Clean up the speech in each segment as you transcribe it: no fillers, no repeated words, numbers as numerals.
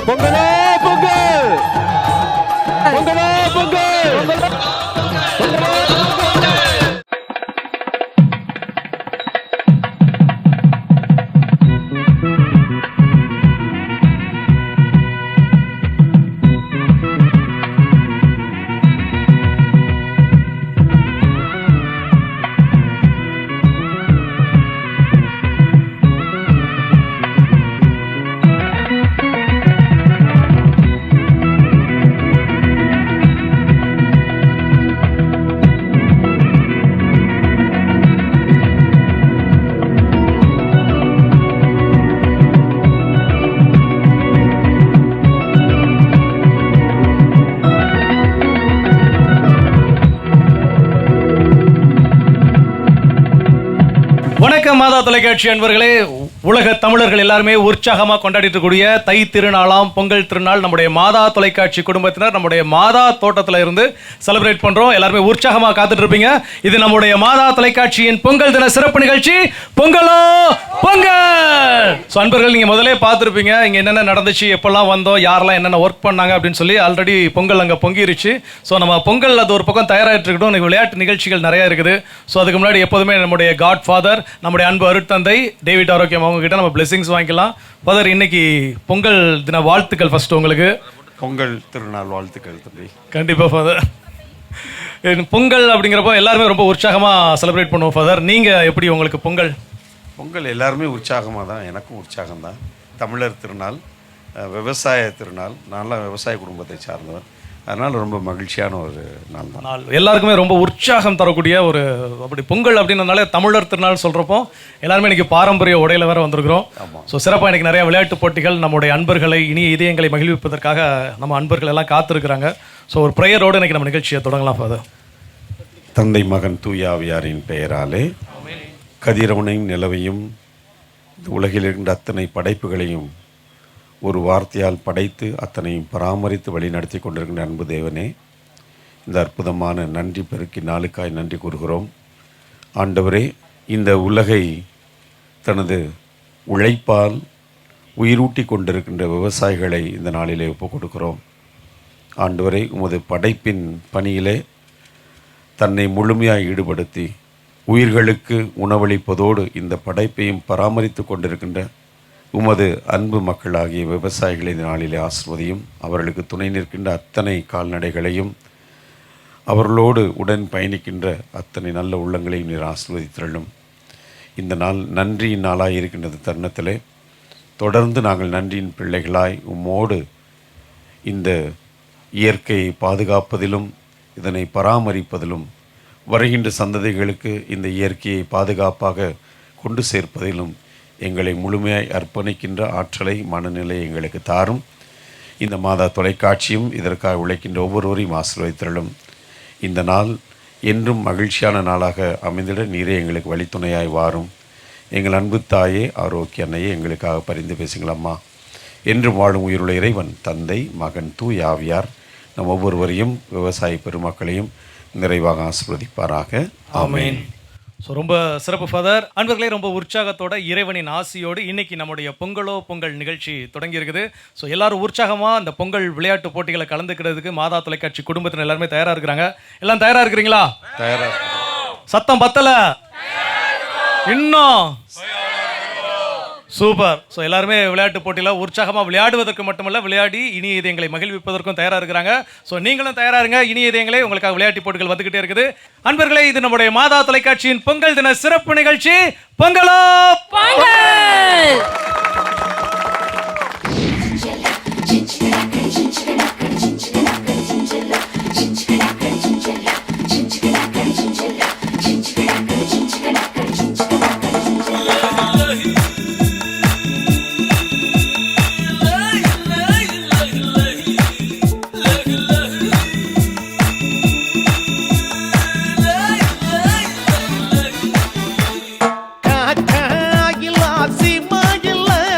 பொங்கலோ பொங்கல், பொங்கலோ பொங்கல், பொங்கலோ வணக்கம் மாதா தொலைக்காட்சி அன்பர்களே, உலக தமிழர்கள் எல்லாருமே உற்சாகமாக கொண்டாடிட்டு கூடிய தை திருநாளாம் பொங்கல் திருநாள் நம்முடைய மாதா தொலைக்காட்சி குடும்பத்தினர் நம்முடைய மாதா தோட்டத்தில் இருந்து செலிப்ரேட் பண்றோம். எல்லாருமே உற்சாகமாக காத்துட்டு இருப்பீங்க. இது நம்முடைய மாதா தொலைக்காட்சியின் பொங்கல் தின சிறப்பு நிகழ்ச்சி பொங்கலோ பொங்கல். ஸோ அன்பர்கள், நீங்க முதலே பார்த்துருப்பீங்க இங்க என்னென்ன நடந்துச்சு, எப்பெல்லாம் வந்தோம், யாரெல்லாம் என்னென்ன ஒர்க் பண்ணாங்க அப்படின்னு சொல்லி. ஆல்ரெடி பொங்கல் அங்கே பொங்கிருச்சு. ஸோ நம்ம பொங்கல் அது ஒரு பக்கம் தயாராகிட்டு இருக்கட்டும். விளையாட்டு நிகழ்ச்சிகள் நிறைய இருக்குது. ஸோ அதுக்கு முன்னாடி எப்போதுமே நம்முடைய காட் ஃபாதர், நம்முடைய அன்பு அருட்தந்தை டேவிட் ஆரோக்கியம் அவங்க கிட்ட நம்ம பிளெஸிங்ஸ் வாங்கிக்கலாம். ஃபாதர், இன்னைக்கு பொங்கல் தின வாழ்த்துக்கள். ஃபர்ஸ்ட் உங்களுக்கு பொங்கல் திருநாள் வாழ்த்துக்கள் தம்பி. கண்டிப்பா ஃபாதர். பொங்கல் அப்படிங்கிறப்போ எல்லாருமே ரொம்ப உற்சாகமா செலிப்ரேட் பண்ணுவோம். ஃபாதர், நீங்க எப்படி உங்களுக்கு பொங்கல்? பொங்கல் எல்லாருமே உற்சாகமாக தான், எனக்கும் உற்சாகம் தான். தமிழர் திருநாள், விவசாய திருநாள். நான்லாம் விவசாய குடும்பத்தை சார்ந்தவர், அதனால் ரொம்ப மகிழ்ச்சியான ஒரு நாள் தான். நாள் எல்லாருக்குமே ரொம்ப உற்சாகம் தரக்கூடிய ஒரு அப்படி பொங்கல் அப்படின்றனால தமிழர் திருநாள் சொல்கிறப்போ எல்லாருமே இன்றைக்கி பாரம்பரிய உடையில வேற வந்திருக்கிறோம். ஸோ சிறப்பாக இன்றைக்கி நிறைய விளையாட்டு போட்டிகள் நம்முடைய அன்பர்களை இனிய இதயங்களை மகிழ்விப்பதற்காக நம்ம அன்பர்கள் எல்லாம் காத்திருக்கிறாங்க. ஸோ ஒரு ப்ரேயரோடு இன்றைக்கி நம்ம நிகழ்ச்சியை தொடங்கலாம் ஃபாதர். தந்தை மகன் தூயாவியாரின் பெயராலே கதிரவனையும் நிலவையும் உலகில் இருக்கின்ற அத்தனை படைப்புகளையும் ஒரு வார்த்தையால் படைத்து அத்தனையும் பராமரித்து வழிநடத்தி கொண்டிருக்கின்ற அன்பு தேவனே, இந்த அற்புதமான நன்றி பெருக்கி நாளுக்காய் நன்றி கூறுகிறோம். ஆண்டவரே, இந்த உலகை தனது உழைப்பால் உயிரூட்டி கொண்டிருக்கின்ற விவசாயிகளை இந்த நாளிலே ஒப்புக் கொடுக்கிறோம். ஆண்டவரே, உமது படைப்பின் பணியிலே தன்னை முழுமையாக ஈடுபடுத்தி உயிர்களுக்கு உணவளிப்பதோடு இந்த படைப்பையும் பராமரித்து கொண்டிருக்கின்ற உமது அன்பு மக்களாகிய விவசாயிகளை இந்த நாளிலே ஆசிர்வதியும். அவர்களுக்கு துணை நிற்கின்ற அத்தனை கால்நடைகளையும் அவர்களோடு உடன் பயணிக்கின்ற அத்தனை நல்ல உள்ளங்களையும் நீர் ஆசிர்வதித்தருளும். இந்த நாள் நன்றியின் நாளாய் இருக்கின்றது தருணத்திலே தொடர்ந்து நாங்கள் நன்றியின் பிள்ளைகளாய் உம்மோடு இந்த இயற்கையை பாதுகாப்பதிலும் இதனை பராமரிப்பதிலும் வருகின்ற சந்ததிகளுக்கு இந்த இயற்கையை பாதுகாப்பாக கொண்டு சேர்ப்பதிலும் எங்களை முழுமையாய் அர்ப்பணிக்கின்ற ஆற்றலை மனநிலை எங்களுக்கு தாரும். இந்த மாதா தொலைக்காட்சியும் இதற்காக உழைக்கின்ற ஒவ்வொருவரையும் ஆசீர்வதித்தருளும். இந்த நாள் என்றும் மகிழ்ச்சியான நாளாக அமைந்திட நீரே எங்களுக்கு வழித்துணையாய் வாரும். எங்கள் அன்பு தாயே, ஆரோக்கிய அன்னையே, எங்களுக்காக பரிந்து பேசுங்களம்மா. என்றும் வாழும் உயிருள்ள இறைவன் தந்தை மகன் தூய் ஆவியார் நம் ஒவ்வொருவரையும் விவசாய பெருமக்களையும் நிறைவாக ஆசீர்வதிப்பாராக. ஆமென். ஸோ ரொம்ப சிறப்பு ஃபாதர். அன்பர்களே, ரொம்ப உற்சாகத்தோட இறைவனின் ஆசியோடு இன்னைக்கு நம்முடைய பொங்கலோ பொங்கல் நிகழ்ச்சி தொடங்கி இருக்குது. ஸோ எல்லாரும் உற்சாகமாக இந்த பொங்கல் விளையாட்டு போட்டிகளை கலந்துக்கிறதுக்கு மாதா தொலைக்காட்சி குடும்பத்தினர் எல்லாருமே தயாராக இருக்கிறாங்க. எல்லாம் தயாராக இருக்கிறீங்களா? தயாரா. சத்தம் பத்தல இன்னும். சூப்பர். ஸோ எல்லாருமே விளையாட்டு போட்டியில் உற்சாகமாக விளையாடுவதற்கு மட்டுமல்ல, விளையாடி இனிய இதயங்களை மகிழ்விப்பதற்கும் தயாராக இருக்கிறாங்க. ஸோ நீங்களும் தயாராக இருங்க. இனிய இதயங்களே, உங்களுக்காக விளையாட்டு போட்டிகள் வந்துகிட்டே இருக்குது. அன்பர்களே, இது நம்முடைய மாதா தொலைக்காட்சியின் பொங்கல் தின சிறப்பு நிகழ்ச்சி பொங்கலோ பொங்கல். Magilla,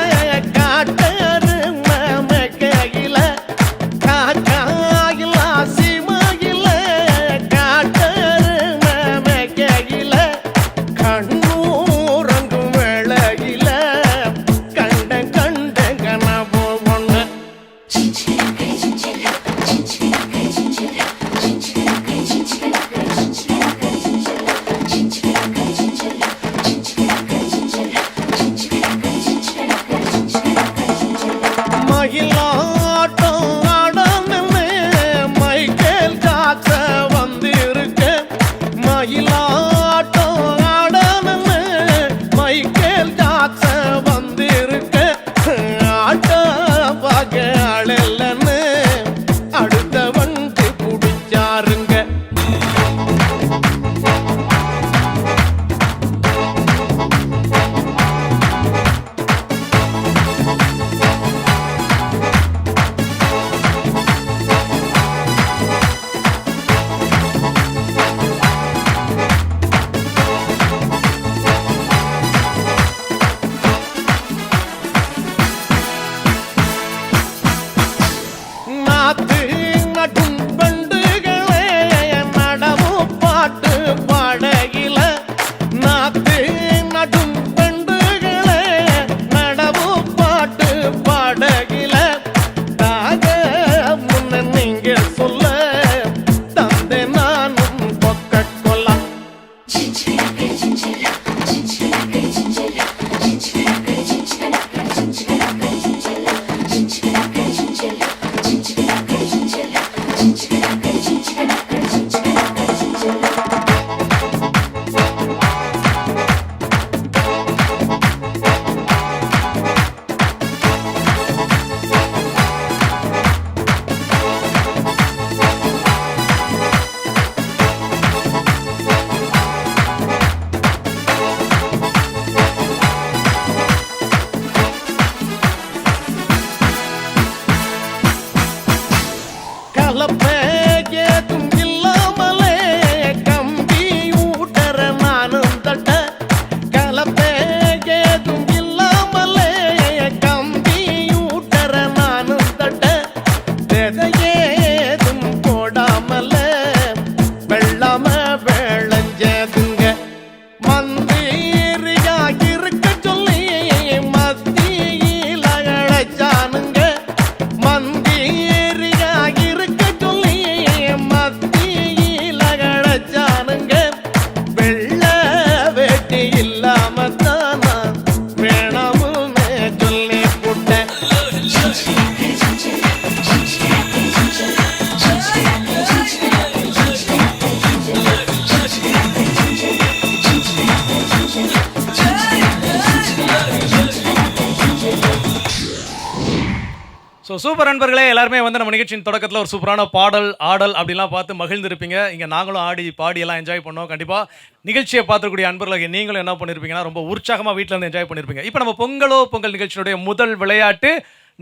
ஸோ சூப்பர் நண்பர்களே, எல்லாருமே வந்து நம்ம நிகழ்ச்சியின் தொடக்கத்தில் ஒரு சூப்பரான பாடல் ஆடல் அப்படிலாம் பார்த்து மகிழ்ந்திருப்பீங்க. இங்கே நாங்களும் ஆடி பாடி எல்லாம் என்ஜாய் பண்ணோம். கண்டிப்பாக நிகழ்ச்சியை பார்த்துக்கூடிய அன்பர்களுக்கு நீங்களும் என்ன பண்ணியிருப்பீங்கன்னா ரொம்ப உற்சாகமாக வீட்டில் இருந்து என்ஜாய் பண்ணியிருப்பீங்க. இப்போ நம்ம பொங்கல் நிகழ்ச்சியுடைய முதல் விளையாட்டு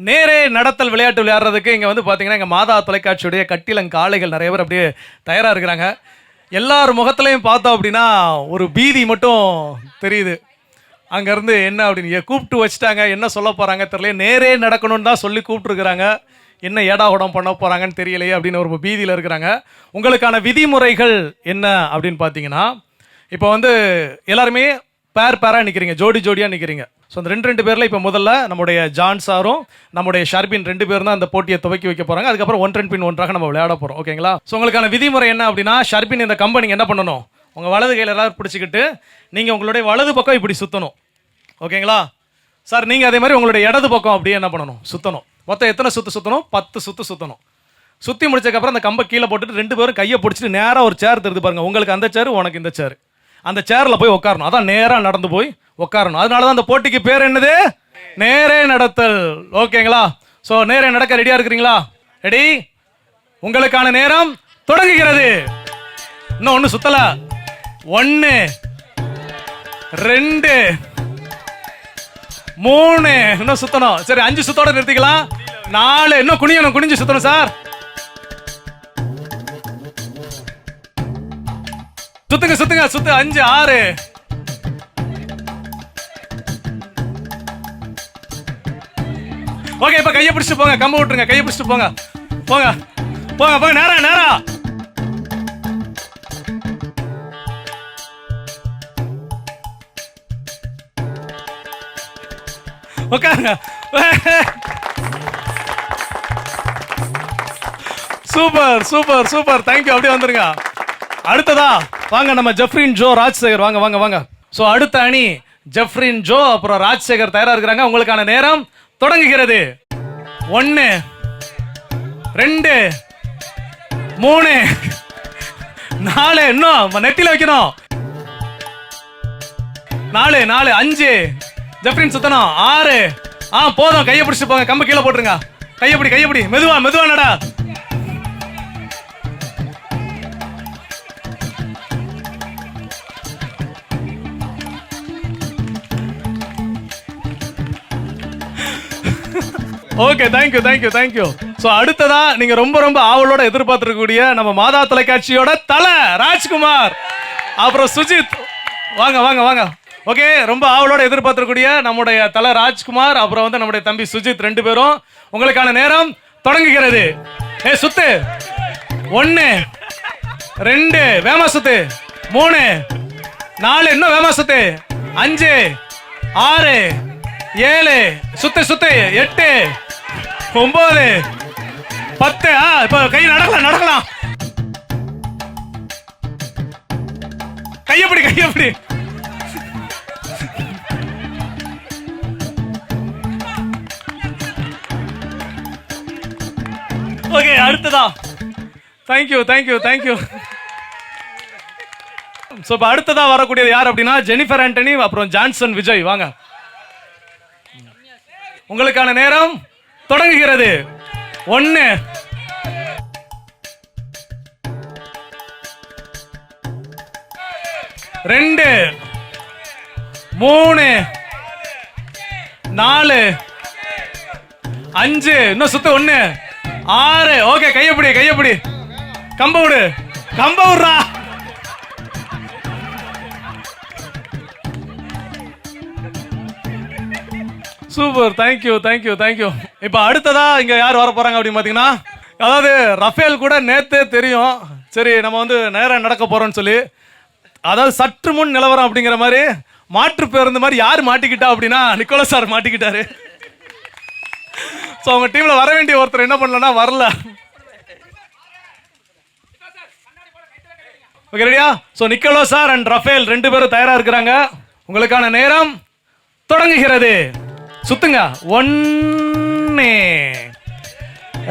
நேரே நடத்தல் விளையாட்டு விளையாடுறதுக்கு இங்கே வந்து பார்த்தீங்கன்னா எங்கள் மாதா தொலைக்காட்சியுடைய கட்டிலங்காளைகள் நிறைய பேர் அப்படியே தயாராக இருக்கிறாங்க. எல்லார் முகத்துலையும் பார்த்தோம் அப்படின்னா ஒரு பீதி மட்டும் தெரியுது. அங்கேருந்து என்ன அப்படின்னு கூப்பிட்டு வச்சுட்டாங்க, என்ன சொல்ல போகிறாங்க தெரியல. நேரே நடக்கணும்னு தான் சொல்லி கூப்பிட்டுருக்குறாங்க, என்ன ஏடாகுடம் பண்ண போகிறாங்கன்னு தெரியலையே அப்படின்னு ஒரு பீதியில் இருக்கிறாங்க. உங்களுக்கான விதிமுறைகள் என்ன அப்படின்னு பார்த்தீங்கன்னா, இப்போ வந்து எல்லாருமே பேராக நிற்கிறீங்க, ஜோடியாக நிற்கிறீங்க. ஸோ அந்த ரெண்டு பேரில் இப்போ முதல்ல நம்முடைய ஜான் சாரும் நம்முடைய ஷர்பின் 2 பேரும் தான் அந்த போட்டியை துவக்கி வைக்க போகிறாங்க. அதுக்கப்புறம் 1 பின் 1 நம்ம விளையாட போகிறோம். ஓகேங்களா? ஸோ உங்களுக்கான விதிமுறை என்ன அப்படின்னா, ஷர்பின் இந்த கம்பெனி என்ன பண்ணணும், உங்கள் வலது கையில் எல்லாரும் பிடிச்சிக்கிட்டு நீங்கள் உங்களுடைய வலது பக்கம் இப்படி சுற்றணும். ஓகேங்களா சார்? நீங்கள் அதே மாதிரி உங்களுடைய இடது பக்கம் அப்படியே என்ன பண்ணணும், சுற்றணும். மொத்தம் எத்தனை சுற்றணும்? 10 சுற்றணும். சுற்றி முடிச்சதுக்கப்புறம் அந்த கம்பை கீழே போட்டுட்டு 2 பேரும் கையை பிடிச்சிட்டு நேராக ஒரு சேர் தருது பாருங்க. உங்களுக்கு அந்த சேர், உனக்கு இந்த சேர். அந்த சேரில் போய் உட்காரணும். அதான் நேராக நடந்து போய் உட்காரணும். அதனால தான் அந்த போட்டிக்கு பேர் என்னது, நேரே நடத்தல். ஓகேங்களா? ஸோ நேரே நடக்க ரெடியாக இருக்கிறீங்களா? ரெடி? உங்களுக்கான நேரம் தொடங்குகிறது. இன்னும் ஒன்று சுத்தலை. 1 2 3 இன்னும் சுத்தணும். சரி, 5 சுத்தோட நிறுத்திக்கலாம். 4 இன்னும் குனியணும், குனிஞ்சு சுத்தணும் சார். சுத்துங்க 5 6 ஓகே. இப்ப கையை பிடிச்சிட்டு போங்க, கம்ப விட்டுருங்க, கையை பிடிச்சிட்டு போங்க. போங்க நேரா. உட்காருங்க. சூப்பர். தேங்க்யூ. அப்படியே வந்துருங்க. அடுத்ததா வாங்க, நம்ம ஜெஃப்ரின் ஜோ ராஜ்சேகர் வாங்க. ஸோ அடுத்த அணி ஜெஃப்ரின் ஜோ அப்புறம் ராஜ்சேகர் தயாரா இருக்கிறாங்க. உங்களுக்கான நேரம் தொடங்குகிறது. 1 2 3 4 இன்னும் நெத்தில வைக்கணும். 4 5 ஜெஃப்ரின் சுத்தணும். 6 போதும். கையை பிடிச்சிட்டு போங்க, கம்பு கீழே போட்டுருங்க. கையப்படி மெதுவா நடா. Okay, thank you. ஸோ அடுத்ததா நீங்க ரொம்ப ஆவலோட எதிர்பார்த்துக்கூடிய நம்ம மாதா தொலைக்காட்சியோட தலை ராஜ்குமார் அப்புறம் சுஜித் வாங்க. ஓகே, ரொம்ப ஆவலோட எதிர்பார்த்துக்கூடிய நம்முடைய தலை ராஜ்குமார் அப்புறம் வந்து நம்முடைய தம்பி சுஜித் 2 பேரும் உங்களுக்கான நேரம் தொடங்குகிறது. சுத்து. 1 2 வேமா சுத்து. 3 4 இன்னும் வேமா சுத்து. 5 6 7 சுத்து 8 9 10 இப்ப கை நடக்கலாம். கையப்படி ஓகே, அடுத்ததா தேங்க்யூ தேங்க்யூ தேங்க்யூ. ஸோ இப்போ அடுத்ததா வரக்கூடியது யார் அப்படின்னா ஜெனிஃபர் ஆண்டனி, அப்புறம் ஜான்சன் விஜய். வாங்க, உங்களுக்கான நேரம் தொடங்குகிறது. 1 2 3 4 5, இன்னும் சுத்து 1 6. ஓகே, கையப்படி கையப்படி, கம்ப விடு கம்ப விடுறா. Super, thank you thank you thank you. இப்போ அடுத்ததா இங்க யார் வர போறாங்க அப்படின்னு பாத்தீங்கன்னா, அதாவது ரஃபேல் கூட நேத்தே தெரியும், சரி நம்ம வந்து நேரம் நடக்க போறோம்னு சொல்லி, அதாவது சற்று முன் நிலவரம் அப்படிங்கிற மாதிரி மாற்று பேருந்து மாதிரி யார் மாட்டிக்கிட்டா அப்படின்னா நிக்கோலஸ் சார் மாட்டிக்கிட்டாரு. ஸோ அவங்க டீம்ல வர வேண்டிய ஒருத்தர் என்ன பண்ணலன்னா வரல. ஓகே, ரெடியா? So Nicholas sir and Raphael 2 பேரும் தயாரா இருக்கிறாங்க. உங்களுக்கான நேரம் தொடங்குகிறது. சுத்துங்க. 1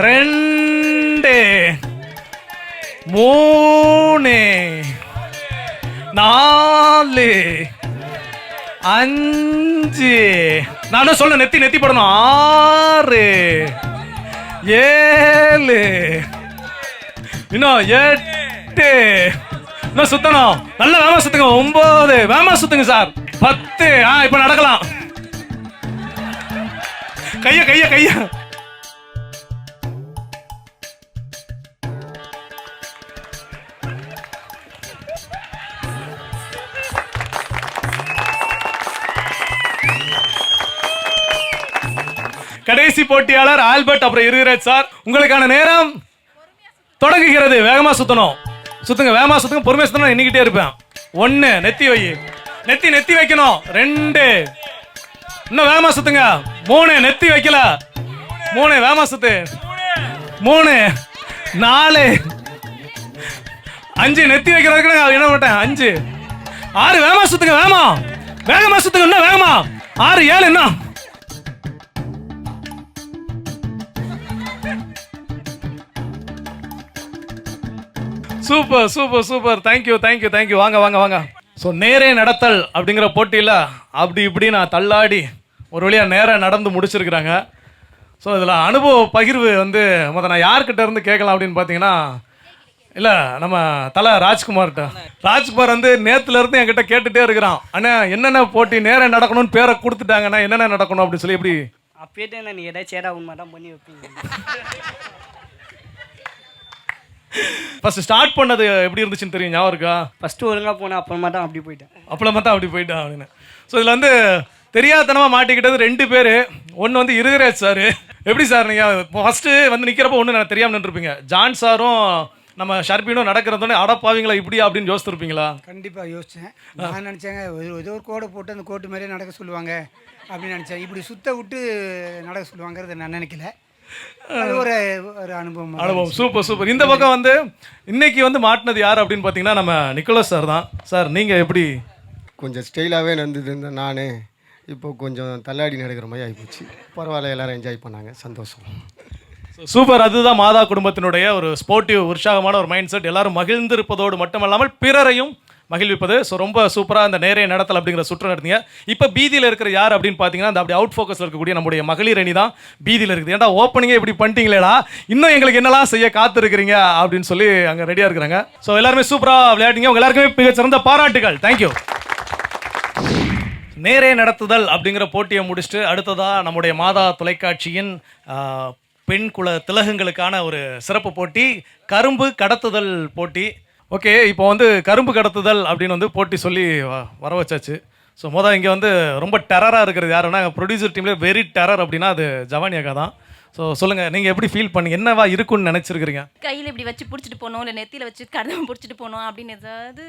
2 3 4 5, நானும் சொல்ல நெத்தி நெத்தி போடணும். 6 7, இன்னும் 8, இன்னும் சுத்தணும். நல்ல வேமா சுத்துங்க. 9, வேமா சுத்துங்க சார். 10, இப்ப நடக்கலாம். கைய கைய கைய. கடைசி போட்டியாளர் ஆல்பர்ட், அப்புறம் இருராஜ் சார். உங்களுக்கான நேரம் தொடங்குகிறது. வேகமா சுத்தணும். சுத்துங்க, வேகமா சுத்துங்க, பொறுமையா சுத்தணும். எண்ணிக்கிட்டே இருப்பேன். 1, நெத்தி வை, நெத்தி நெத்தி வைக்கணும். 2, இன்னும் வேகமா சுத்துங்க. 3, நெத்தி வைக்கல. 3, வேகமா சுத்து. 3 4 5, நெத்தி வைக்கிறதுக்கு என்ன மாட்டேன். 5 6, வேகமா சுத்துங்க. வேகமா வேகமா சுத்துங்க. இன்னும் வேகமா. 6 7, என்ன super super super. Thank you thank you thank you. வாங்க வாங்க வாங்க. ஸோ நேரே நடத்தல் அப்படிங்கிற போட்டியில் அப்படி இப்படி நான் தள்ளாடி ஒரு வழியாக நேராக நடந்து முடிச்சிருக்கிறாங்க. ஸோ இதில் அனுபவ பகிர்வு வந்து நான் யார்கிட்ட இருந்து கேட்கலாம் அப்படின்னு பார்த்தீங்கன்னா, இல்லை நம்ம தலை ராஜ்குமார்கிட்ட. ராஜ்குமார் வந்து நேற்றுலேருந்து என்கிட்ட கேட்டுகிட்டே இருக்கிறான், அண்ணா என்னென்ன போட்டி நேரம் நடக்கணும்னு பேரை கொடுத்துட்டாங்கண்ணா, என்னென்ன நடக்கணும் அப்படின்னு சொல்லி. எப்படி அப்பேட்டே நான் ஏதாச்சும் சேடா உண்மை தான் பண்ணி வைப்பீங்க. ஃபர்ஸ்ட் ஸ்டார்ட் பண்ணது எப்படி இருந்துச்சுன்னு தெரியும், ஞாபகம் இருக்கா? ஃபர்ஸ்ட் ஒழுங்கா போனேன், அப்புறமா தான் அப்படி போயிட்டேன். அப்படி போயிட்டான் அப்படின்னு. ஸோ இதில் வந்து தெரியாதனமாக மாட்டிக்கிட்டது 2 பேர். ஒன்று வந்து இருராஜ் சார். எப்படி சார் நீங்கள் ஃபர்ஸ்ட்டு வந்து நிற்கிறப்ப ஒன்று நான் தெரியாமல் நின்றுருப்பீங்க. ஜான் சாரும் நம்ம ஷர்பீனும் நடக்கிறதோடனே அடப்பாவீங்களா இப்படியா அப்படின்னு யோசிச்சிருப்பீங்களா? கண்டிப்பாக யோசித்தேன். நான் நினச்சேங்க ஏதோ ஒரு கோடை போட்டு அந்த கோட்டு மாதிரியே நடக்க சொல்லுவாங்க அப்படின்னு நினச்சேன். இப்படி சுத்த விட்டு நடக்க சொல்லுவாங்கிறத நான் நினைக்கல. ஒரு அனுபவம். Super super. இந்த பக்கம் வந்து இன்னைக்கு வந்து மாட்டினது யார் அப்படின்னு பார்த்தீங்கன்னா நம்ம நிக்கோலஸ் சார் தான். சார் நீங்கள் எப்படி? கொஞ்சம் ஸ்டைலாகவே நடந்துட்டு இருந்தேன் நான். இப்போ கொஞ்சம் தள்ளாடி நடக்கிற மாதிரி ஆகிப்போச்சு. பரவாயில்ல, எல்லோரும் என்ஜாய் பண்ணாங்க, சந்தோஷம். சூப்பர். அதுதான் மாதா குடும்பத்தினுடைய ஒரு ஸ்போர்ட்டிவ் உற்சாகமான ஒரு மைண்ட் செட். எல்லாரும் மகிழ்ந்திருப்பதோடு மட்டுமல்லாமல் பிறரையும் மகிழ்விப்பது. ஸோ ரொம்ப சூப்பராக அந்த நேரே நடத்தல் அப்படிங்கிற சுற்று நடத்தீங்க. இப்போ பீதியில் இருக்கிற யார் அப்படின்னு பார்த்தீங்கன்னா, அந்த அப்படி அவுட் ஃபோக்கஸில் இருக்கக்கூடிய நம்முடைய மகளிர் அணி தான் பீதியில் இருக்குது. ஏன்டா ஓப்பனிங்கே இப்படி பண்ணிட்டீங்களேடா, இன்னும் எங்களுக்கு என்னெல்லாம் செய்ய காத்திருக்கிறீங்க அப்படின்னு சொல்லி அங்கே ரெடியாக இருக்கிறாங்க. ஸோ எல்லாருமே சூப்பராக விளையாடுங்க. உங்க எல்லாருக்குமே மிகச்சிறந்த பாராட்டுகள். தேங்க்யூ. நேரே நடத்துதல் அப்படிங்கிற போட்டியை முடிச்சுட்டு அடுத்ததாக நம்முடைய மாதா தொலைக்காட்சியின் பெண் குல திலகங்களுக்கான ஒரு சிறப்பு போட்டி, கரும்பு கடத்துதல் போட்டி. ஓகே, இப்போ வந்து கரும்பு கடத்துதல் அப்படின்னு வந்து போட்டி சொல்லி வர வச்சாச்சு. ஸோ இங்கே வந்து ரொம்ப டெரராக இருக்கிறது யாருன்னா, ப்ரொடியூசர் டீம்லேயே வெரி டெரர் அப்படின்னா அது ஜவானி அக்கா தான். ஸோ சொல்லுங்கள், நீங்கள் எப்படி ஃபீல் பண்ணி என்னவா இருக்குன்னு நினச்சிருக்கிறீங்க? கையில் இப்படி வச்சு பிடிச்சிட்டு போகணும், இல்லை நெத்தியில் வச்சு கடமை பிடிச்சிட்டு போகணும் அப்படின்னு ஏதாவது.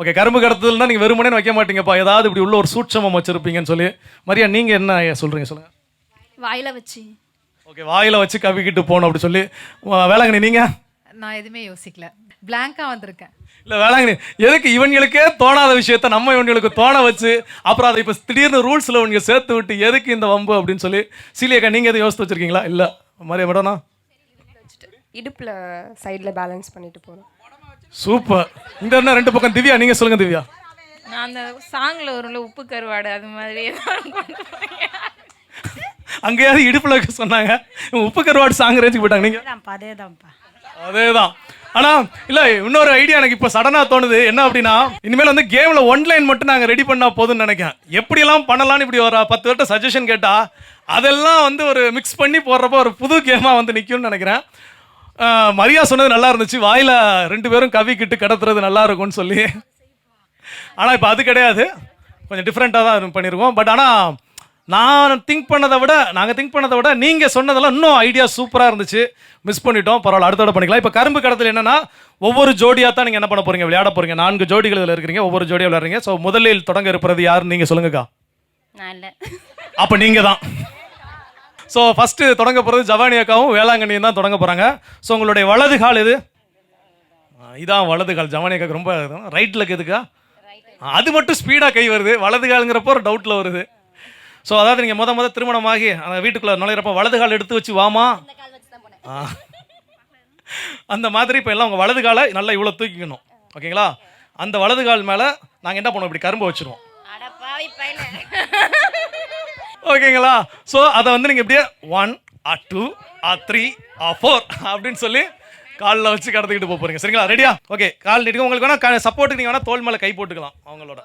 ஓகே, கரும்பு கடத்துதல்னா நீங்கள் வெறுமனே வைக்க மாட்டீங்கப்பா, ஏதாவது இப்படி உள்ள ஒரு சூட்சமம் வச்சுருப்பீங்கன்னு சொல்லி. மரியா நீங்கள் என்ன சொல்கிறீங்க சொல்லுங்கள். வாயில வச்சு. ஓகே, வாயில வச்சு கவிக்கிட்டு போகணும் அப்படி சொல்லி. வேளாங்கண்ணி நீங்கள்? நான் எதுவுமே யோசிக்கல, பிளாங்காக வந்திருக்கேன். இல்லை வேளாங்கண்ணி, எதுக்கு இவங்களுக்கே தோணாத விஷயத்த நம்ம இவங்களுக்கு தோண வச்சு அப்புறம் அதை இப்போ திடீர்னு ரூல்ஸில் இவங்க சேர்த்து விட்டு எதுக்கு இந்த வம்பு அப்படின்னு சொல்லி. சீலியக்கா நீங்கள் எதுவும் யோசித்து வச்சுருக்கீங்களா? இல்லை மரியா மேடம்னா? இடுப்பில் சைடில் பேலன்ஸ் பண்ணிட்டு போகிறோம். சூப்பர். இந்த என்ன 2 பக்கம் திவ்யா, நீங்க சொல்லுங்க திவ்யா. நான் அந்த சாங்கில் வரும்ல உப்பு கருவாடு அது மாதிரி அங்கேயாவது இடுப்புல வைக்க சொன்னாங்க, உப்பு கருவாடு சாங் ரேஞ்சுக்கு போயிட்டாங்க. நீங்க அதேதான்ப்பா. அதேதான். ஆனா இல்ல, இன்னொரு ஐடியா எனக்கு இப்ப சடனா தோணுது. என்ன அப்படின்னா, இனிமேல் வந்து கேம்ல ஒன்லைன் மட்டும் நாங்க ரெடி பண்ணா போதும்னு நினைக்கிறேன். எப்படி எல்லாம் பண்ணலாம்னு இப்படி ஒரு 10 பேர்ட்ட சஜஷன் கேட்டா அதெல்லாம் வந்து ஒரு மிக்ஸ் பண்ணி போடுறப்போ ஒரு புது கேமா வந்து நிக்கும்னு நினைக்கிறேன். மரியா சொன்னது நல்லா இருந்துச்சு, வாயில 2 பேரும் கவிக்கிட்டு கடத்துறது நல்லா இருக்கும்னு சொல்லி. ஆனா இப்ப அது கிடையாது, கொஞ்சம் டிஃப்ரெண்டா தான் பண்ணிருக்கோம். பட் ஆனா நாங்கள் திங்க் பண்ணதை விட நீங்கள் சொன்னதெல்லாம் இன்னும் ஐடியா சூப்பராக இருந்துச்சு. மிஸ் பண்ணிட்டோம், பரவாயில்ல, அடுத்த தடவை பண்ணிக்கலாம். இப்போ கரும்பு கடத்தில் என்னன்னா, ஒவ்வொரு ஜோடியாக தான் நீங்கள் என்ன பண்ண போறீங்க, விளையாட போறீங்க. 4 ஜோடிகள் இதில் இருக்கிறீங்க, ஒவ்வொரு ஜோடியாக விளையாடுறீங்க. ஸோ முதலில் தொடங்க இருப்பது யாருன்னு நீங்கள் சொல்லுங்கக்கா. அப்போ நீங்கள் தான். ஸோ ஃபஸ்ட்டு தொடங்க போகிறது ஜவானி அக்காவும் வேளாங்கண்ணியும் தான் தொடங்க போகிறாங்க. ஸோ உங்களுடைய வலது கால் இது, இதான் வலது கால். ஜவானி அக்காவுக்கு ரொம்ப ரைட்டில் எதுக்கா, அது மட்டும் ஸ்பீடாக கை வருது, வலது காலுங்கிறப்போ ஒரு டவுட்டில் வருது. ஸோ அதாவது நீங்கள் முத திருமணமாகி அந்த வீட்டுக்குள்ளே நுழையிறப்ப வலது கால் எடுத்து வச்சு வாமா, அந்த மாதிரி இப்போ எல்லாம் உங்கள் வலது காலை நல்லா இவ்வளோ தூக்கிக்கணும். ஓகேங்களா? அந்த வலது கால் மேலே நாங்கள் என்ன பண்ணுவோம், இப்படி கரும்பு வச்சுருவோம். ஓகேங்களா? ஸோ அதை வந்து நீங்கள் இப்படியே 1 or 2 or 3 or 4 அப்படின்னு சொல்லி காலில் வச்சு கடத்திக்கிட்டு போகிறீங்க. சரிங்களா? ரெடியா? ஓகே, கால் நீட்டுங்க. உங்களுக்கு வேணால் சப்போர்ட்டுக்கு நீங்கள் வேணால் தோல் மேலே கை போட்டுக்கலாம். அவங்களோட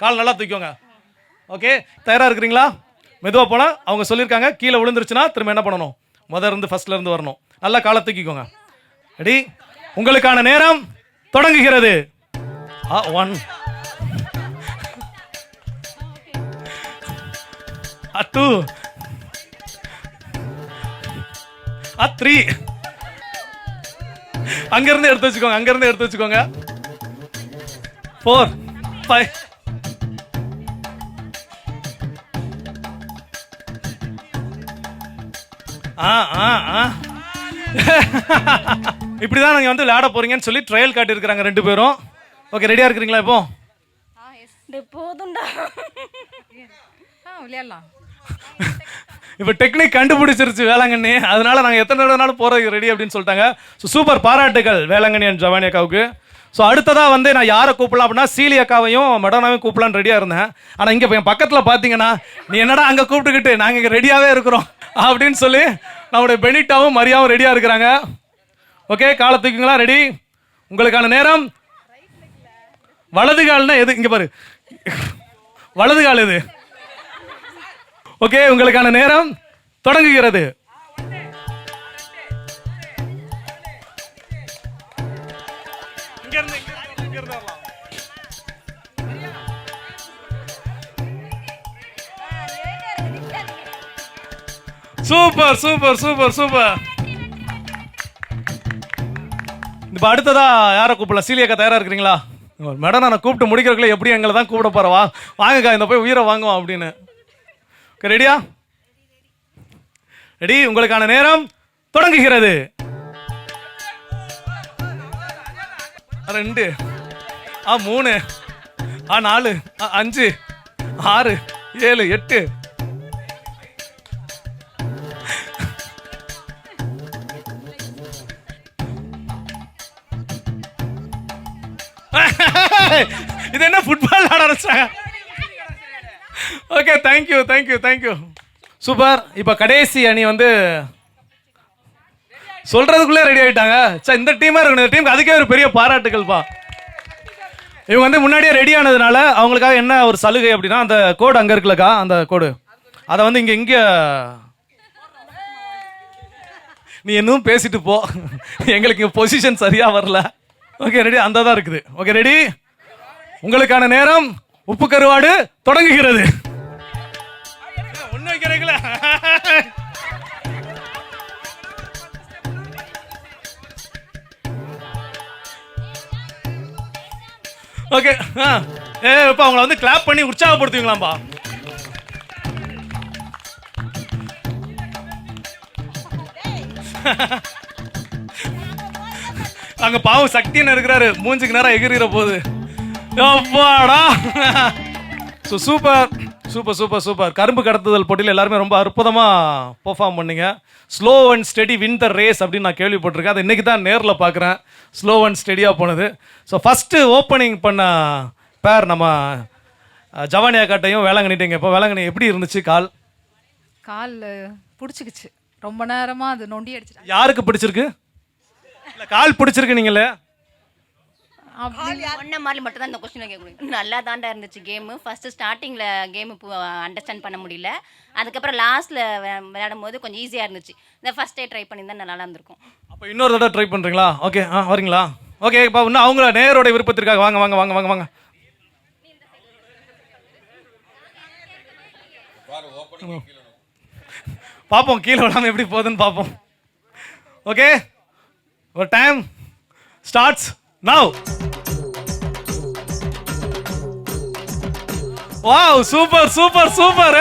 கால் நல்லா தூக்கிக்கோங்க. ஓகே, தயாராக இருக்கிறீங்களா? மெதுவாக போனால் அவங்க சொல்லியிருக்காங்க, கீழே விழுந்துருச்சுன்னா திரும்ப என்ன பண்ணணும், இருந்து ஃபர்ஸ்ட்லேருந்து வரணும். நல்லா காலை தூக்கிக்கோங்க. ரெடி? உங்களுக்கான நேரம் தொடங்குகிறது. 1 2 3 அங்கிருந்து எடுத்து வச்சுக்கோங்க. 4 5 இப்படிதான் நீங்க வந்து விளையாட போறீங்கன்னு சொல்லி ட்ரையல் காட்டியிருக்கிறாங்க 2 பேரும். ஓகே, ரெடியா இருக்கிறீங்களா? இப்போ போதும்டா, விளையாடலாம். இப்போ டெக்னிக் கண்டுபிடிச்சிருச்சு வேளாங்கண்ணி, அதனால நாங்கள் எத்தனை தடவைனாலும் போகிறது ரெடி அப்படின்னு சொல்லிட்டாங்க. ஸோ சூப்பர், பாராட்டுகள் வேளாங்கண்ணி அண்ட் ஜவானி அக்காவுக்கு. ஸோ அடுத்ததாக வந்து நான் யாரை கூப்பிடலாம் அப்படின்னா, சீலி அக்காவையும் மெடோனாவையும் கூப்பிடலான்னு ரெடியாக இருந்தேன். ஆனால் இங்கே என் பக்கத்தில் பார்த்தீங்கன்னா, நீ என்னடா அங்கே கூப்பிட்டுக்கிட்டு நாங்கள் இங்கே ரெடியாகவே இருக்கிறோம் அப்படின்னு சொல்லி நம்முடைய பெனிட்டாவும் மரியாவும் ரெடியாக இருக்கிறாங்க. ஓகே, காலை தூக்குங்களா? ரெடி? உங்களுக்கான நேரம். வலது கால்னா எது? இங்கே பாரு, வலது கால் எது? ஓகே, உங்களுக்கான நேரம் தொடங்குகிறது. Super super super super. இப்போ அடுத்ததா யாரை கூப்பிடலாம்? சீலியாக்கா தயாரா இருக்கிறீங்களா? மேடம், நான் கூப்பிட்டு முடிக்கிறதுக்குள்ள எப்படி எங்களை தான் கூப்பிட போறவா, வாங்கக்கா இந்த போய் உயிரை வாங்குவோம் அப்படின்னு. ஓகே, ரெடியா? ரெடி? உங்களுக்கான நேரம் தொடங்குகிறது. 2 3 4 5 6 7 8 இது என்ன ஃபுட்பால் ஆட ஆரம்பிச்சாங்க? Okay, thank you. சூப்பர். இப்போ கடைசி அணி வந்து சொல்றதுக்குள்ளே ரெடி ஆயிட்டாங்க. சார், இந்த டீமா இருக்கணும். இந்த டீமுக்கு அதுக்கே ஒரு பெரிய பாராட்டுகள்ப்பா. இவங்க வந்து முன்னாடியே ரெடி ஆனதுனால அவங்களுக்காக என்ன ஒரு சலுகை அப்படின்னா, அந்த கோடு அங்கே இருக்குல்லக்கா, அந்த கோடு அதை வந்து இங்கே நீ இன்னும் பேசிட்டு போ, எங்களுக்கு இங்கே பொசிஷன் சரியா வரல. Okay, ready? அந்த தான் இருக்குது. Okay, ready? உங்களுக்கான நேரம் உப்பு கருவாடு தொடங்குகிறது. ஒண்ணு வைக்கிறீங்கள? ஓகே, இப்ப அவங்கள வந்து கிளாப் பண்ணி உற்சாகப்படுத்துவீங்களாம்பா? அங்க பாவம் சக்தின்னு இருக்கிறாரு, மூஞ்சுக்கு நேரம் எகிரிற போது. Super super super super. கரும்பு கடத்துதல் போட்டியில் எல்லாருமே ரொம்ப அற்புதமாக பெர்ஃபார்ம் பண்ணீங்க. Slow and steady win the race அப்படின்னு நான் கேள்விப்பட்டிருக்கேன். அது இன்றைக்கி தான் நேரில் பார்க்குறேன், ஸ்லோ அண்ட் ஸ்டெடியாக போனது. ஸோ ஃபஸ்ட்டு ஓப்பனிங் பண்ண பேர் நம்ம ஜவானியா காட்டையும் வேளாங்கண்ணிட்டைங்க. இப்போ வேளாங்கண்ணி எப்படி இருந்துச்சு கால்? கால் பிடிச்சிக்கிச்சு, ரொம்ப நேரமாக அது நொண்டி அடிச்சிட்டு. யாருக்கு பிடிச்சிருக்கு? இல்லை கால் பிடிச்சிருக்கு நீங்களே ஒன்றை மாதிரி மட்டும் தான் இந்த கொஸ்டின் கேட்க முடியும். நல்லா தாண்டா இருந்துச்சு கேமு. ஃபஸ்ட்டு ஸ்டார்டிங்கில் கேமு அண்டர்ஸ்டாண்ட் பண்ண முடியல. அதுக்கப்புறம் லாஸ்ட்டில் விளையாடும் போது கொஞ்சம் ஈஸியாக இருந்துச்சு. இந்த ஃபஸ்ட்டே ட்ரை பண்ணியிருந்தா நல்லா இருந்திருக்கும். அப்போ இன்னொரு தடவை ட்ரை பண்ணுறீங்களா? ஓகே, வரீங்களா? ஓகே, இப்போ இன்னும் அவங்கள நேரோட விருப்பத்திற்காக வாங்க வாங்க வாங்க வாங்க வாங்க. பார்ப்போம் கீழே விடாமல் எப்படி போகுதுன்னு பார்ப்போம். ஓகே, ஒரு time starts now. Wow, super super super.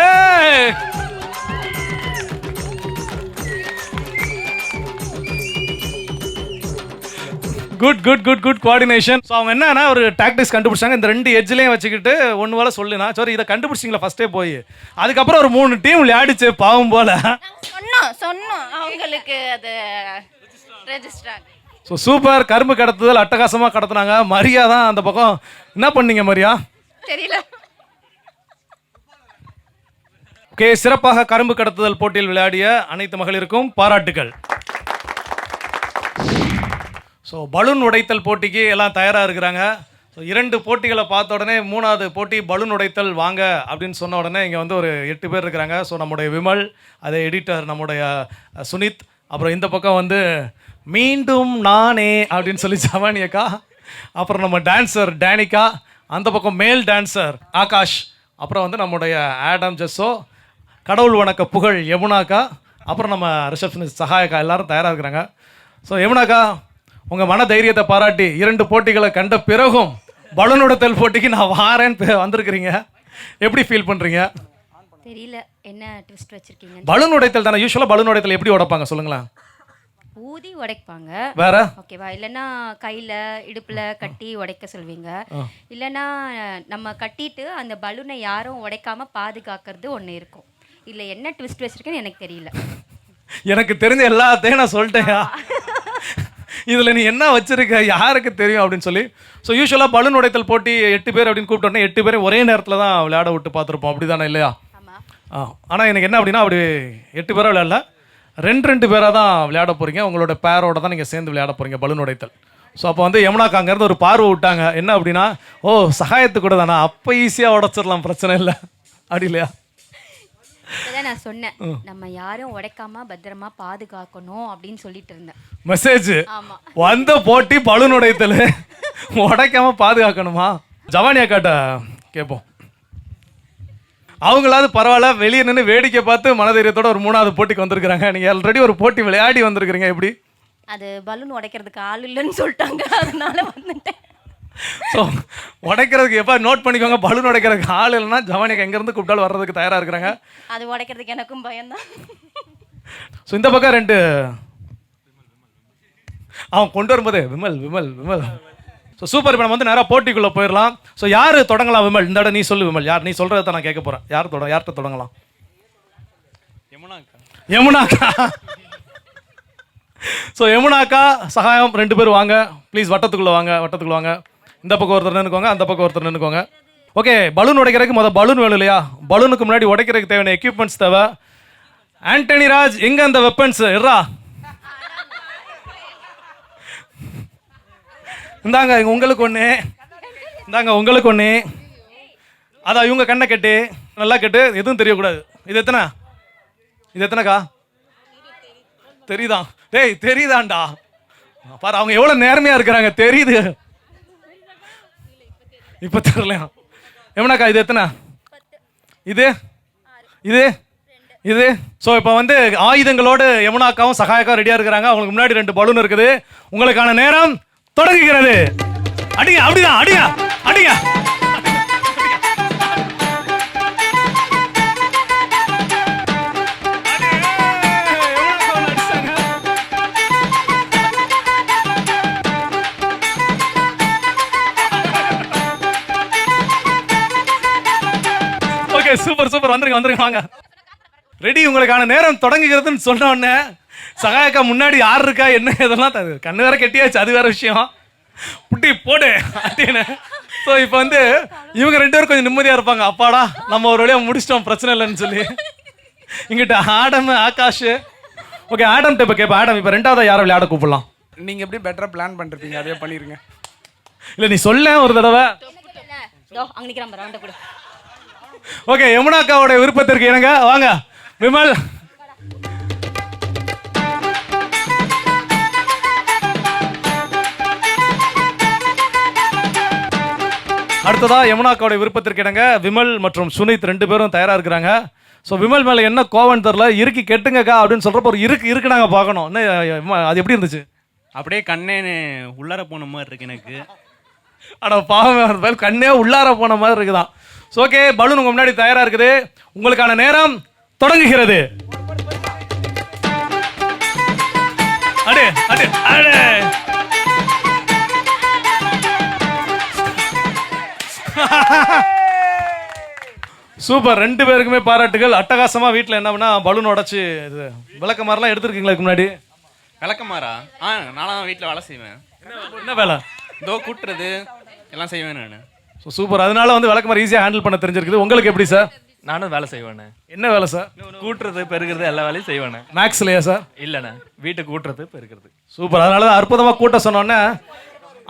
Good good good good coordination. So அவங்க என்னன்னா ஒரு டாக்டிக்ஸ் கண்டுபிடிச்சாங்க. இந்த 2 எட்ஜ்லையும் வச்சுக்கிட்டு ஒன்று வேலை சொல்லுனா சரி இதை கண்டுபிடிச்சிங்களா ஃபஸ்ட்டே போய். அதுக்கப்புறம் ஒரு 3 டீம் விளையாடிச்சு பாவம் போல. சொன்னோம் அவங்களுக்கு அது ரெஜிஸ்டர். So super. கரும்பு கடத்துதல் அட்டகாசமாக கடத்துனாங்க. மரியா தான் அந்த பக்கம். என்ன பண்ணீங்க மரியா? தெரியல. ஓகே, சிறப்பாக கரும்பு கடத்துதல் போட்டியில் விளையாடிய அனைத்து மகளிருக்கும் பாராட்டுகள். ஸோ பலூன் உடைத்தல் போட்டிக்கு எல்லாம் தயாராக இருக்கிறாங்க. ஸோ 2 போட்டிகளை பார்த்த உடனே 3வது போட்டி பலூன் உடைத்தல் வாங்க அப்படின்னு சொன்ன உடனே இங்கே வந்து ஒரு 8 பேர் இருக்கிறாங்க. ஸோ நம்முடைய விமல், அதே எடிட்டர் நம்முடைய சுனித், அப்புறம் இந்த பக்கம் வந்து மீண்டும் நானே அப்படின்னு சொல்லி ஜவானியக்கா, அப்புறம் நம்ம டான்ஸர் டேனிகா, அந்த பக்கம் மேல் டான்ஸர் ஆகாஷ், அப்புறம் வந்து நம்முடைய ஆடம் ஜெஸ்ஸோ, கடவுள் வணக்க புகழ் யமுனாக்கா, அப்புறம் நம்ம ரிசப்ஷனிஸ்ட் சகாயக்கா, எல்லாரும் தயாராக இருக்கிறாங்க. ஸோ யமுனாக்கா, உங்கள் மன தைரியத்தை பாராட்டி 2 போட்டிகளை கண்ட பிறகும் பலூன் உடைத்தல் போட்டிக்கு நான் வாரேன்னு வந்திருக்கிறீங்க. எப்படி ஃபீல் பண்ணுறீங்க? தெரியல என்ன ட்விஸ்ட் வச்சிருக்கீங்க. பலூன் உடைத்தல் தானே, யூஸ்வலாக பலூன் உடைத்தல் எப்படி உடைப்பாங்க சொல்லுங்களேன்? ஊதி உடைப்பாங்க வேற, ஓகேவா? இல்லைன்னா கையில் இடுப்பில் கட்டி உடைக்க சொல்வீங்க. இல்லைன்னா நம்ம கட்டிட்டு அந்த பலூனை யாரும் உடைக்காம பாதுகாக்கிறது ஒன்று இருக்கும். இல்லை என்ன ட்விஸ்ட் வச்சிருக்கேன்னு எனக்கு தெரியல. எனக்கு தெரிஞ்ச எல்லாத்தையும் நான் சொல்லிட்டேன். இதில் நீ என்ன வச்சிருக்க யாருக்கு தெரியும் அப்படின்னு சொல்லி. ஸோ யூஸ்வலாக பலூன் உடைத்தல் போட்டி 8 பேர் அப்படின்னு கூப்பிட்டோன்னே 8 பேரும் ஒரே நேரத்தில் தான் விளையாட விட்டு பார்த்துருப்போம், அப்படி தானே இல்லையா? ஆனால் எனக்கு என்ன அப்படின்னா அப்படி 8 பேராக விளையாடல, 2 பேராக தான் விளையாட போகிறீங்க. உங்களோட பேரோட தான் நீங்கள் சேர்ந்து விளையாட போகிறீங்க பலூன் உடைத்தல். ஸோ அப்போ வந்து யமுனாக்கா அங்கேருந்து ஒரு பார்வை விட்டாங்க. என்ன அப்படின்னா, ஓ சகாயத்து கூட தானே, அப்போ ஈஸியாக உடச்சிடலாம், பிரச்சனை இல்லை அப்படி இல்லையா? அதான் நான் சொன்னேன், நம்ம யாரும் உடைக்காம பத்திரமா பாதுகாக்கணும் அப்படின்னு சொல்லிட்டு இருந்தேன். மெசேஜ் வந்த போட்டி பலூன் உடைத்தல், உடைக்காம பாதுகாக்கணுமா? ஜவானியா காட்ட கேட்போம். அவங்களாவது பரவாயில்ல, வெளியே நின்று வேடிக்கை பார்த்து மனதைரியத்தோட ஒரு 3வது போட்டிக்கு வந்திருக்கிறாங்க. நீங்கள் ஆல்ரெடி ஒரு போட்டி விளையாடி வந்திருக்கிறீங்க. எப்படி? அது பலூன் உடைக்கிறதுக்கு ஆள் இல்லைன்னு சொல்லிட்டாங்க, அதனால வந்துட்டேன். ஸோ உடைக்கிறதுக்கு எப்போ நோட் பண்ணிக்கோங்க, பலூன் உடைக்கிறதுக்கு ஆள் இல்லைன்னா ஜவானிக்கு எங்கேருந்து கூப்பிட்டாலும் வர்றதுக்கு தயாராக இருக்கிறாங்க. அது உடைக்கிறதுக்கு எனக்கும் பயம்தான். ஸோ இந்த பக்கம் 2 அவன் கொண்டு வரும்போதே விமல் விமல் விமல். So super. இப்போ நம்ம வந்து நேராக போட்டிக்குள்ளே போயிடலாம். ஸோ யார் தொடங்கலாம் விமல்? இந்த இடம் நீ சொல்லு விமல். யார்? நீ சொல்கிறத தான் நான் கேட்க போகிறேன். யார்கிட்ட தொடங்கலாம்? யமுனாக்கா. ஸோ யமுனாக்கா சகாயம் 2 பேர் வாங்க ப்ளீஸ். வட்டத்துக்குள்ளே வாங்க. இந்த பக்கம் ஒருத்தர் நின்றுக்கோங்க, அந்த பக்கம் ஒருத்தர் நின்றுக்கோங்க. ஓகே, பலூன் உடைக்கிறதுக்கு முதல் பலூன் வேணும் இல்லையா? பலூனுக்கு முன்னாடி உடைக்கிறதுக்கு தேவையான எக்யூப்மெண்ட்ஸ் தேவை. ஆண்டனி ராஜ், எங்க அந்த வெப்பன்ஸ்? எர்ரா இந்தாங்க, உங்களுக்கு ஒன்று, இந்தாங்க உங்களுக்கு ஒன்று. அதான் இவங்க கண்ணை கட்டு, நல்லா கட்டு, எதுவும் தெரியக்கூடாது. இது எத்தனைக்கா தெரியுதான்? டேய் தெரியுதான்டா பாரு, அவங்க எவ்வளோ நேர்மையாக இருக்கிறாங்க, தெரியுது. இப்போ தெரியலையா? எவனாக்கா இது எத்தனை? இது. ஸோ இப்போ வந்து ஆயுதங்களோடு யமுனாக்காவும் சகாயக்காவும் ரெடியாக இருக்கிறாங்க. அவங்களுக்கு முன்னாடி 2 பலூன் இருக்குது. உங்களுக்கான நேரம் தொடங்குகிறது. அடிங்க, அப்படிதான் அடிங்க. ஓகே சூப்பர் சூப்பர் சூப்பர், வந்துருங்க வந்துருங்க, வாங்க. ரெடி, உங்களுக்கான நேரம் தொடங்குகிறதுன்னு சொன்ன உடனே சகாயக்கா முன்னாடி யார் இருக்கா என்ன இதெல்லாம் கண்ணு வேற கெட்டியாச்சு, அது வேற விஷயம். புட்டி போடு அப்படின்னு. ஸோ இப்போ வந்து இவங்க 2 பேரும் கொஞ்சம் நிம்மதியாக இருப்பாங்க, அப்பாடா நம்ம ஒரு வழியாக முடிச்சிட்டோம் பிரச்சனை இல்லைன்னு சொல்லி. இங்கிட்ட ஆடம் ஆகாஷ். ஓகே, ஆடம் இப்போ கேட்பேன். ஆடம், இப்போ 2வது யாரை விளையாட கூப்பிடலாம்? நீங்கள் எப்படி பெட்டராக பிளான் பண்ணிருப்பீங்க, அதே பண்ணிடுங்க. இல்லை நீ சொல்ல ஒரு தடவை. ஓகே, யமுனாக்காவோட விருப்பத்திற்கு என்னங்க, வாங்க விமல். அடுத்ததா யமுனாக்காவோட விருப்பத்திற்கு என்னங்க விமல் மற்றும் சுனித் 2 பேரும் தயாரா இருக்கிறாங்க. ஸோ விமல் மேல என்ன கோவம் தெரியல, இருக்கு கெட்டுங்கக்கா அப்படின்னு சொல்றப்ப ஒரு இருக்கு நாங்க பார்க்கணும். என்ன அது எப்படி இருந்துச்சு? அப்படியே கண்ணே உள்ளார போன மாதிரி இருக்கு எனக்கு. அட பாவம், கண்ணே உள்ளார போன மாதிரி இருக்குதான். ஸோ ஓகே, பலூன் உங்க முன்னாடி தயாரா இருக்குது. உங்களுக்கான நேரம் தொடங்குகிறது. அடே அடே அடே. சூப்பர், 2 பேருக்குமே பாராட்டுகள். அட்டகாசமா வீட்டில் என்ன பண்ணா பலூன் உடச்சு இது விளக்க மாதிரிலாம் எடுத்துருக்கீங்களா இதுக்கு முன்னாடி? விளக்கமாரா? நானும் வீட்டில் வேலை செய்வேன். என்ன வேலை? இதோ கூட்டுறது எல்லாம் செய்வேன் நான். ஸோ சூப்பர், அதனால வந்து விளக்க மாதிரி ஈஸியாக ஹேண்டில் பண்ண தெரிஞ்சிருக்குது. உங்களுக்கு எப்படி சார்? நானும் வேலை செய்வேண்ணே. என்ன வேலை சார்? கூட்டுறது பெருக்கிறது எல்லா வேலையும் செய்வேண்ணே. மேக்ஸ்லையா சார்? இல்லைண்ணே, வீட்டை கூட்டுறது பெருக்கிறது. சூப்பர், அதனால தான் அற்புதமாக கூட்ட சொன்னோன்னே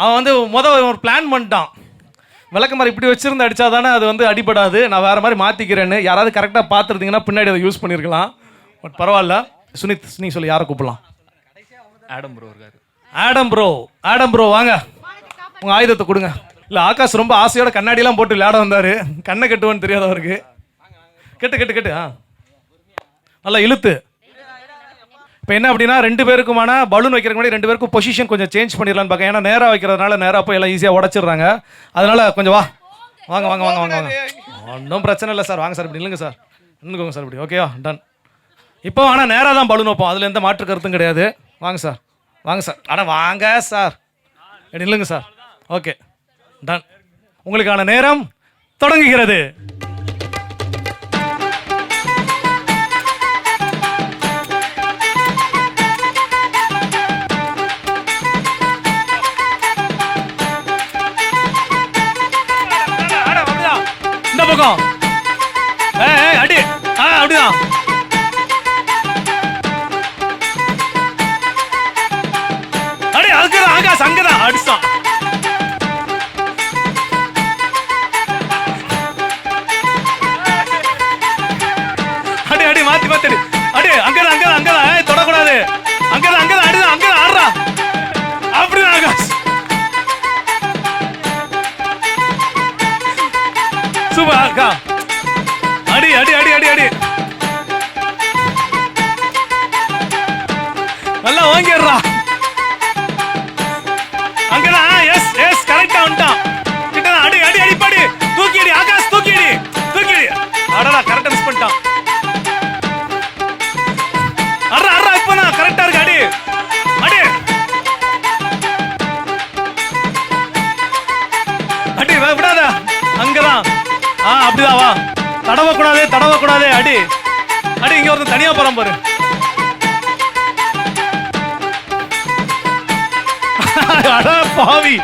அவன் வந்து ஒரு பிளான் பண்ணிட்டான். விளக்க மாதிரி இப்படி வச்சிருந்து அடித்தா தானே அது வந்து அடிபடாது, நான் வேறு மாதிரி மாற்றிக்கிறேன்னு. யாராவது கரெக்டாக பார்த்துருந்தீங்கன்னா பின்னாடி அதை யூஸ் பண்ணியிருக்கலாம். பட் பரவாயில்ல. சுனித், நீ சொல்லி யாரை கூப்பிடலாம்? ஆடம் ப்ரோ இருக்காரு. Adam bro. ஆடம் ப்ரோ வாங்க, உங்கள் ஆயுதத்தை கொடுங்க. இல்லை, ஆகாஷ் ரொம்ப ஆசையோட கண்ணாடியெல்லாம் போட்டு விளையாட வந்தார். கண்ணை கட்டுவான்னு தெரியாத அவருக்கு. கெட்டு கெட்டு கெட்டு. நல்லா இழுத்து. இப்போ என்ன அப்படின்னா 2 பேருக்குமான பலூன் வைக்கிறதுக்கு முன்னாடி 2 பேருக்கும் பொசிஷன் கொஞ்சம் சேஞ்ச் பண்ணிடலான்னு பார்க்க. ஏன்னா நேராக வைக்கிறதுனால நேராக போய் எல்லாம் ஈஸியாக உடச்சிடுறாங்க. அதனால கொஞ்சம் வாங்க வாங்க வாங்க வாங்க வாங்க. ஒன்றும் பிரச்சனை இல்லை சார், வாங்க சார், இப்படி இல்லைங்க சார், நின்றுக்கோங்க சார், இப்படி. ஓகேவா, டன். இப்போ ஆனால் நேராக தான் பலூன் வைப்போம், அதில் எந்த மாற்று கருத்தும் கிடையாது. வாங்க சார், வாங்க சார், அட வாங்க சார், இப்படி இல்லைங்க சார். Okay, ton. உங்களுக்கான நேரம் தொடங்குகிறது. இந்த பக்கம் அடி. அப்படிதான். அடி, அதுக்குதான் ஆகாஷ் அங்கதான் அடிச்சான். அடி அடி, மாத்தி மாத்தி அடி. அடி, அங்கதான் அங்கதான் அங்கதான், தொடக்கூடாது. அங்கதான் அங்கதான் அடிதான், அங்கதான் ஆடுறா. அப்படிதான் ஆகாஷ். சூப்பர் அக்கா. அடி அடி அடி அடி அடி. நல்லா வாங்கிடுறா. அங்கதான். எஸ் எஸ், கரெக்டா வந்துட்டான். கிட்டதான். அடி அடி அடி பாடி. தூக்கி அடி ஆகாஷ், தூக்கி அடி தூக்கி அடி. அடடா, கரெக்டா மிஸ் பண்ணிட்டான். அட்ரா அட்ரா, இப்போ நான் கரெக்டா இருக்கு. அடி அடி அடி, விடாத. அங்கதான். அப்படிதான், வா. தடவக்கூடாது தடவக்கூடாது. அடி அடி. இங்க ஒருத்தன் தனியா போறான் பாரு. அட பாவி.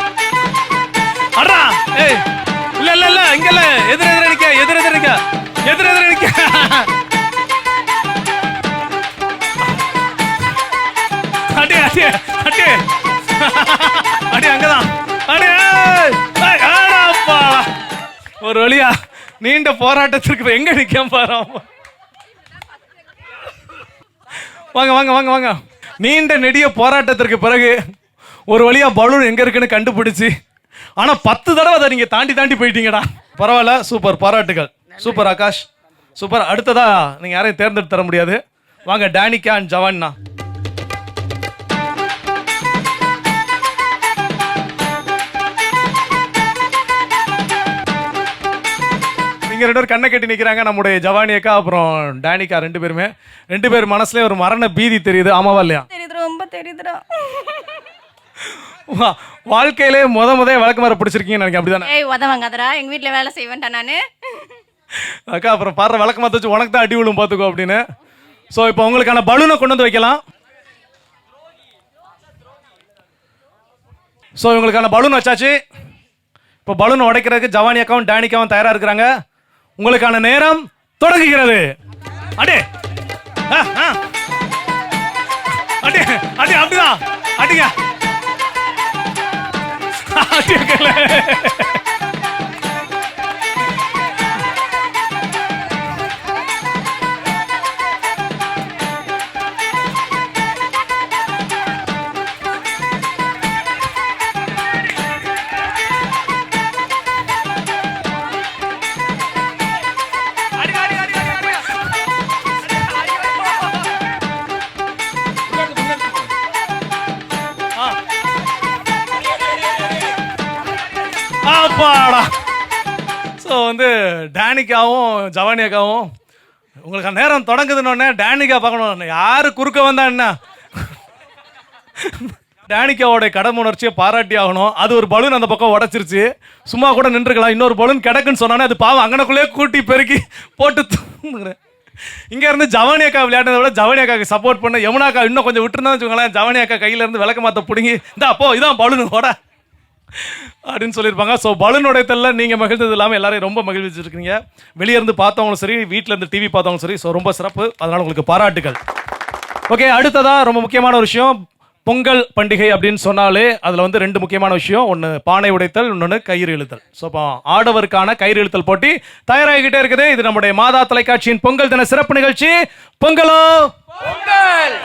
அடா, ஏய், இல்ல இல்ல இல்ல, இங்க இல்ல, எதிர எதிர நிக்க, எதிர எதிர நிக்க, எதிர எதிர நிக்க. அடி அடி அடி அடி, அங்கதான். அடி, ஒரு வழியா நீண்ட போராட்டத்திற்கு எங்க நிக்க பாரு. வாங்க வாங்க வாங்க வாங்க. நீண்ட நெடிய போராட்டத்திற்கு பிறகு ஒரு வழியா பலூன் எங்க இருக்குன்னு கண்டுபிடிச்சு, ஆனா 10 தடவை அதை நீங்க தாண்டி தாண்டி போயிட்டீங்கடா. பரவாயில்ல, சூப்பர், பாராட்டுகள். Super Akash, super. அடுத்ததா நீங்க யாரையும் தேர்ந்தெடுத்து தர முடியாது. வாங்க டானிகா அண்ட் ஜவான்னா. இங்க 2 பேர் கண்ணை கட்டி நிக்கிறாங்க. நம்முடைய ஜவானி அக்கா அப்புறம் டானிகா 2 பேருமே. 2 பேர் மனசுல ஒரு மரண பீதி தெரியுது. ஆமாவா இல்லையா? தெரியுது, ரொம்ப தெரியுதுடா. வாழ்க்கையிலே முத விளக்கு மாற பிடிச்சிருக்கீங்கன்னு நினைக்கிறேன், அப்படிதானே? ஏய், உதவாங்கதரா, எங்க வீட்ல வேலை செய்வேன்டா நானு. அக்கா அப்புறம் பாடுற விளக்கமாக வச்சு உனக்கு தான் அடி விழும் பார்த்துக்கோ அப்படின்னு. ஸோ இப்போ உங்களுக்கான பலூனை கொண்டு வந்து வைக்கலாம். ஸோ இவங்களுக்கான பலூன் வச்சாச்சு. இப்போ பலூன் உடைக்கிறதுக்கு ஜவானி அக்காவும் டேனிக்காவும் தயாராக இருக்கிறாங்க. உங்களுக்கான நேரம் தொடங்குகிறது. அடே அடி அடி அப்படிதான் அடிங்க. அப்பாடா. ஸோ வந்து டேனிக்காவும் ஜவானியாக்காவும் உங்களுக்கு நேரம் தொடங்குதுன்னு டேனிக்கா பார்க்கணும் யாரு குறுக்க வந்தா என்ன. டேனிக்காவோட கடமை உணர்ச்சியை பாராட்டி ஆகணும். அது ஒரு பலூன் அந்த பக்கம் உடச்சிருச்சு, சும்மா கூட நின்றுக்கலாம். இன்னொரு பலூன் கிடக்குன்னு சொன்னானே அது பாவம் அங்கனக்குள்ளேயே கூட்டி பெருக்கி போட்டு தூங்குறேன். இங்க இருந்து ஜவானியாக்கா விளையாடுறத விட ஜவானியாக்காக்கு சப்போர்ட் பண்ண யமுனாக்கா இன்னும் கொஞ்சம் விட்டுருந்தா வச்சுக்கோங்களேன். ஜவானியாக்கா கையில இருந்து விளக்க மாத்த பிடுங்கி இந்தா அப்போ இதான் பலூன் ஓட அப்படின்னு சொல்லியிருப்பாங்க. ஸோ பலூன் உடைத்தல்ல நீங்கள் மகிழ்ந்தது இல்லாமல் எல்லாரையும் ரொம்ப மகிழ்ச்சிருக்கீங்க. வெளியே இருந்து பார்த்தவங்களும் சரி, வீட்டில் இருந்து டிவி பார்த்தவங்களும் சரி. ஸோ ரொம்ப சிறப்பு, அதனால் உங்களுக்கு பாராட்டுகள். ஓகே, அடுத்ததாக ரொம்ப முக்கியமான ஒரு விஷயம். பொங்கல் பண்டிகை அப்படின்னு சொன்னாலே அதில் வந்து 2 முக்கியமான விஷயம். ஒன்று பானை உடைத்தல், இன்னொன்று கயிறு இழுத்தல். ஸோ இப்போ ஆடவருக்கான கயிறு இழுத்தல் போட்டி தயாராகிக்கிட்டே இருக்குது. இது நம்முடைய மாதா தொலைக்காட்சியின் பொங்கல் தின சிறப்பு நிகழ்ச்சி. பொங்கலோ பொங்கல்.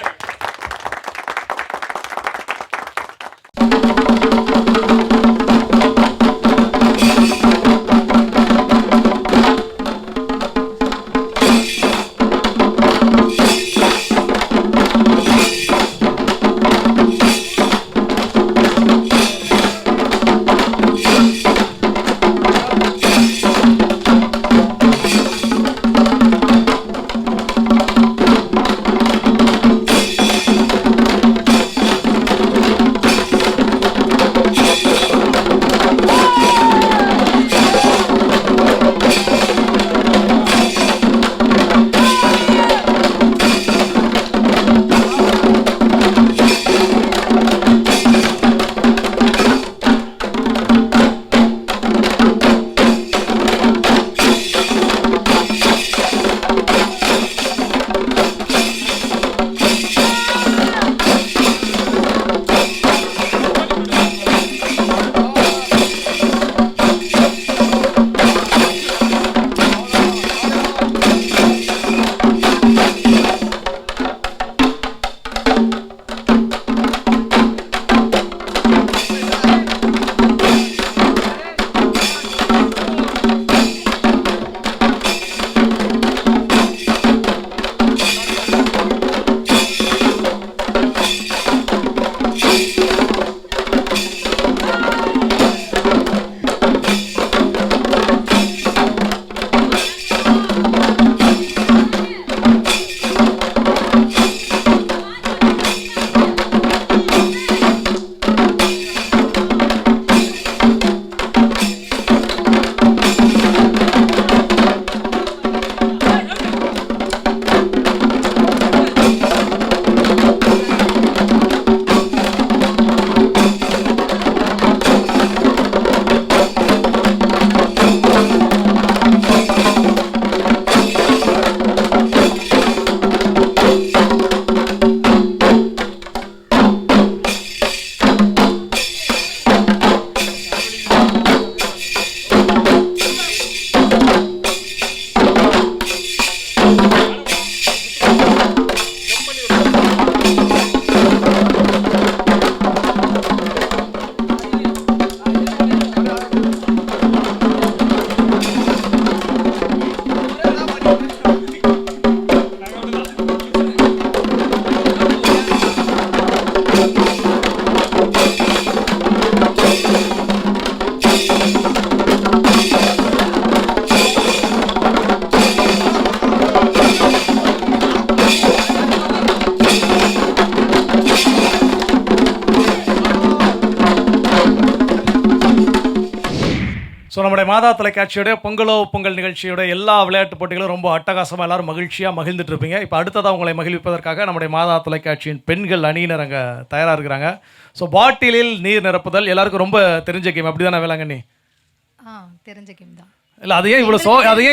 ஸோ நம்முடைய மாதா தொலைக்காட்சியோடைய பொங்கலோ பொங்கல் நிகழ்ச்சியோட எல்லா விளையாட்டு போட்டிகளும் ரொம்ப அட்டகாசமாக எல்லாரும் மகிழ்ச்சியாக மகிழ்ந்துட்டு இருப்பீங்க. இப்போ அடுத்ததாக உங்களை மகிழ்விப்பதற்காக நம்முடைய மாதா தொலைக்காட்சியின் பெண்கள் அணியினர் அங்கே தயாராக இருக்கிறாங்க. ஸோ பாட்டிலில் நீர் நிரப்புதல் எல்லாருக்கும் ரொம்ப தெரிஞ்ச கேம், அப்படி தானே வேளாங்கண்ணி? தெரிஞ்ச கேம் தான். இல்லை அதையே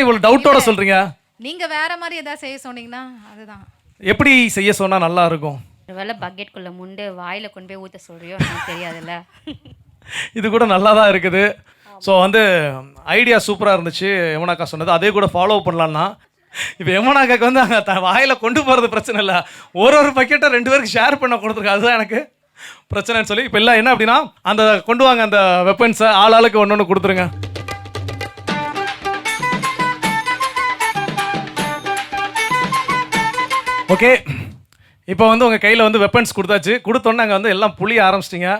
இவ்வளோ டவுட்டோட சொல்கிறீங்க? நீங்கள் வேற மாதிரி ஏதாவது செய்ய சொன்னீங்கன்னா அதுதான். எப்படி செய்ய சொன்னால் நல்லா இருக்கும்? ஒருவேளை பக்கெட்குள்ளே முண்டு வாயில் கொண்டு போய் ஊற்ற சொல்றியோ எனக்கு தெரியாதுல்ல. இது கூட நல்லா தான் இருக்குது. ஸோ ஐடியா சூப்பராக இருந்துச்சு யமுனாக்கா சொன்னது, அதே கூட ஃபாலோ பண்ணலான்னா. இப்போ யமுனாக்காக்கு அங்கே வாயில் கொண்டு போகிறது பிரச்சனை இல்லை, ஒரு பக்கெட்டை 2 பேருக்கு ஷேர் பண்ண கொடுத்துருக்கு, அதுதான் எனக்கு பிரச்சனைன்னு சொல்லி இப்போ எல்லாம் என்ன அப்படின்னா அந்த கொண்டு வாங்க அந்த வெப்பன்ஸை ஆளுக்கு ஒன்று கொடுத்துருங்க. ஓகே, இப்போ உங்கள் கையில் வெப்பன்ஸ் கொடுத்தாச்சு. கொடுத்தோன்னே அங்கே எல்லாம் புளிய ஆரம்பிச்சிட்டிங்க.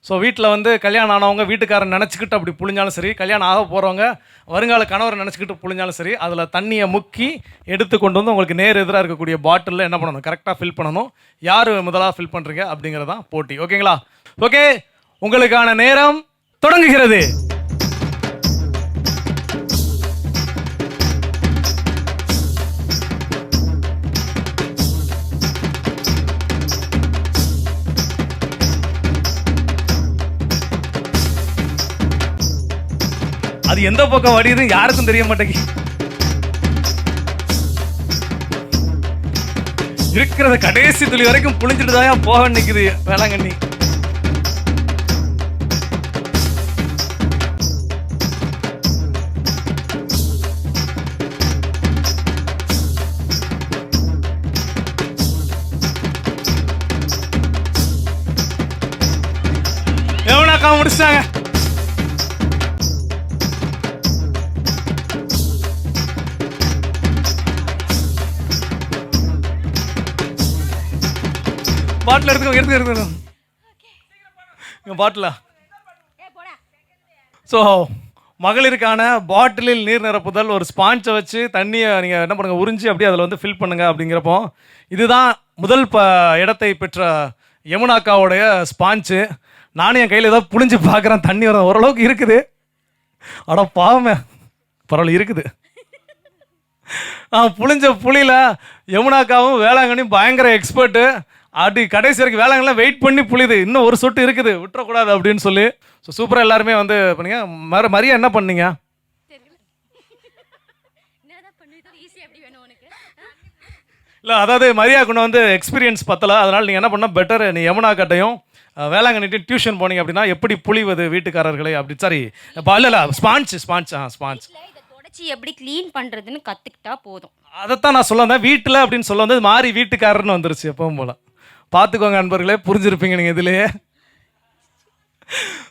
ஸோ வீட்டில் கல்யாணம் ஆனவங்க வீட்டுக்காரன் நினச்சிக்கிட்டு அப்படி புளிஞ்சாலும் சரி, கல்யாணம் ஆக போகிறவங்க வருங்கால கணவரை நினச்சிக்கிட்டு புளிஞ்சாலும் சரி, அதில் தண்ணியை முக்கி எடுத்து கொண்டு உங்களுக்கு நேர் எதிராக இருக்கக்கூடிய பாட்டிலில் என்ன பண்ணணும், கரெக்டாக ஃபில் பண்ணணும். யார் முதலாக ஃபில் பண்ணுறீங்க அப்படிங்கிறதான் போட்டி. ஓகேங்களா? ஓகே, உங்களுக்கான நேரம் தொடங்குகிறது. அது எந்த பக்கம் வடியுது யாருக்கும் தெரிய மாட்டேங்குது. இருக்கிறத கடைசி துளி வரைக்கும் புளிஞ்சிட்டு தான் போக நிக்குது வேளாங்கண்ணி. எவனாக்கா முடிச்சிட்டாங்க. பாட்டில் எடுத்துக்கோங்க பாட்டிலா. ஸோ மகளிருக்கான பாட்டிலில் நீர் நிரப்புதல், ஒரு ஸ்பான்ச்சை வச்சு தண்ணியை நீங்கள் என்ன பண்ணுங்கள் உறிஞ்சி அப்படியே அதில் ஃபில் பண்ணுங்க அப்படிங்கிறப்போ இதுதான் முதல் இடத்தை பெற்ற யமுனாக்காவுடைய ஸ்பான்ச்சு. நானும் என் கையில் ஏதாவது புளிஞ்சு பார்க்குறேன், தண்ணி வர ஓரளவுக்கு இருக்குது. அட பாவமே, பரவாயில்ல இருக்குது. புளிஞ்ச புளியில் யமுனாக்காவும் வேளாங்கண்ணியும் பயங்கர எக்ஸ்பர்ட்டு. அப்படி கடைசி வரைக்கும் வேளாங்கல்லாம் வெயிட் பண்ணி புளியுது, இன்னும் ஒரு சொட்டு இருக்குது விட்டுறக்கூடாது அப்படின்னு சொல்லி. ஸோ சூப்பராக எல்லாருமே பண்ணீங்க. மரியா என்ன பண்ணீங்க? இல்லை அதாவது மரியா கொண்டு எக்ஸ்பீரியன்ஸ் பத்தலை, அதனால் நீங்கள் என்ன பண்ணால் பெட்டர், நீ யமுனா கட்டையும் வேளாங்கண்ணிட்டு டியூஷன் போனீங்க அப்படின்னா எப்படி புளிவது வீட்டுக்காரர்களை அப்படி சாரி இல்லை ஸ்பான்ச் எப்படி க்ளீன் பண்ணுறதுன்னு கற்றுக்கிட்டா போதும். அதைத்தான் நான் சொல்ல வந்தேன். வீட்டில் அப்படின்னு சொல்ல வந்தது மாறி வீட்டுக்காரர்னு வந்துருச்சு. எப்பவும் போல பார்த்துக்கோங்க நண்பர்களே, புரிஞ்சிருப்பீங்க நீங்கள் இதுலேயே.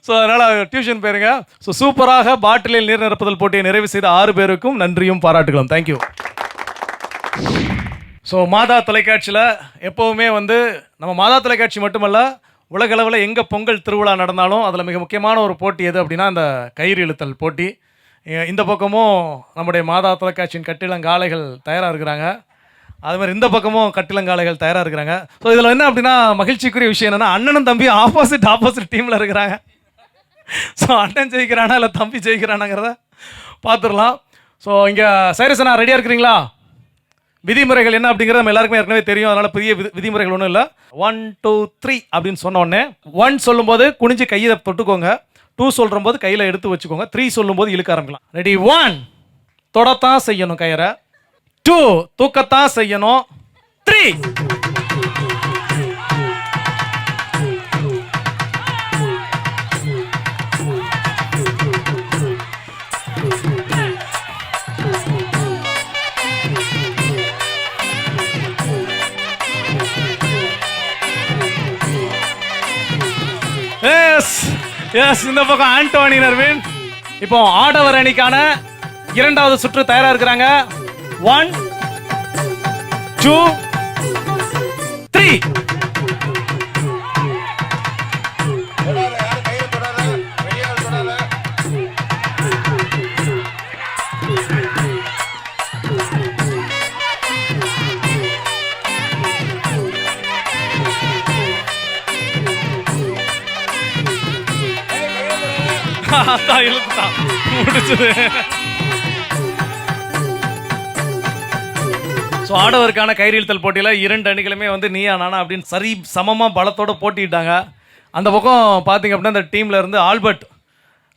ஸோ அதனால் டியூஷன் போயிருங்க. ஸோ சூப்பராக பாட்டிலில் நீர் நிரப்புதல் போட்டியை நிறைவு செய்த 6 பேருக்கும் நன்றியும் பாராட்டுகளும். தேங்க்யூ. ஸோ மாதா தொலைக்காட்சியில் எப்போவுமே நம்ம மாதா தொலைக்காட்சி மட்டுமல்ல, உலகளவில் எங்கே பொங்கல் திருவிழா நடந்தாலும் அதில் மிக முக்கியமான ஒரு போட்டி எது அப்படின்னா அந்த கயிறு இழுத்தல் போட்டி. இந்த பக்கமும் நம்முடைய மாதா தொலைக்காட்சியின் கட்டிலங்காலைகள் தயாராக இருக்கிறாங்க, அது மாதிரி இந்த பக்கமும் கட்டிலங்காலைகள் தயாராக இருக்கிறாங்க. ஸோ இதில் என்ன அப்படின்னா மகிழ்ச்சிக்குரிய விஷயம் என்னென்னா அண்ணனும் தம்பியும் ஆப்போசிட் டீமில் இருக்கிறாங்க. ஸோ அண்ணன் ஜெயிக்கிறானா இல்லை தம்பி ஜெயிக்கிறானாங்கிறத பார்த்துடலாம். ஸோ இங்கே சைரசனா ரெடியாக இருக்கிறீங்களா? விதிமுறைகள் என்ன அப்படிங்கிறது நம்ம எல்லாருக்குமே ஏற்கனவே தெரியும், அதனால் பெரிய விதிமுறைகள் ஒன்றும் இல்லை. 1 2 3 அப்படின்னு சொன்ன உடனே 1 சொல்லும்போது குனிஞ்சு கையை தொட்டுக்கோங்க, 2 சொல்கிற போது கையில் எடுத்து வச்சுக்கோங்க, 3 சொல்லும்போது இழுக்க ஆரம்பிக்கலாம். ரெடி? 1 தொடத்தான் செய்யணும் கயிறை, 2 தூக்கத்தான் செய்யணும், 3 எஸ் இந்த பக்கம் ஆண்டோனி நர்வின். இப்போ ஆடவர் அணிக்கான 2வது சுற்று தயாரா இருக்கிறாங்க. 1 2 3 அதான் இழுத்துட்டான். முடிச்சது. ஸோ ஆடவருக்கான கயிறு இழுத்தல் போட்டியில் 2 அணிகளுமே வந்து நீயா நானா அப்படின்னு சரி சமமாக பலத்தோட போட்டிட்டாங்க. அந்த பக்கம் பார்த்தீங்க அப்படின்னா இந்த டீமில் இருந்து ஆல்பர்ட்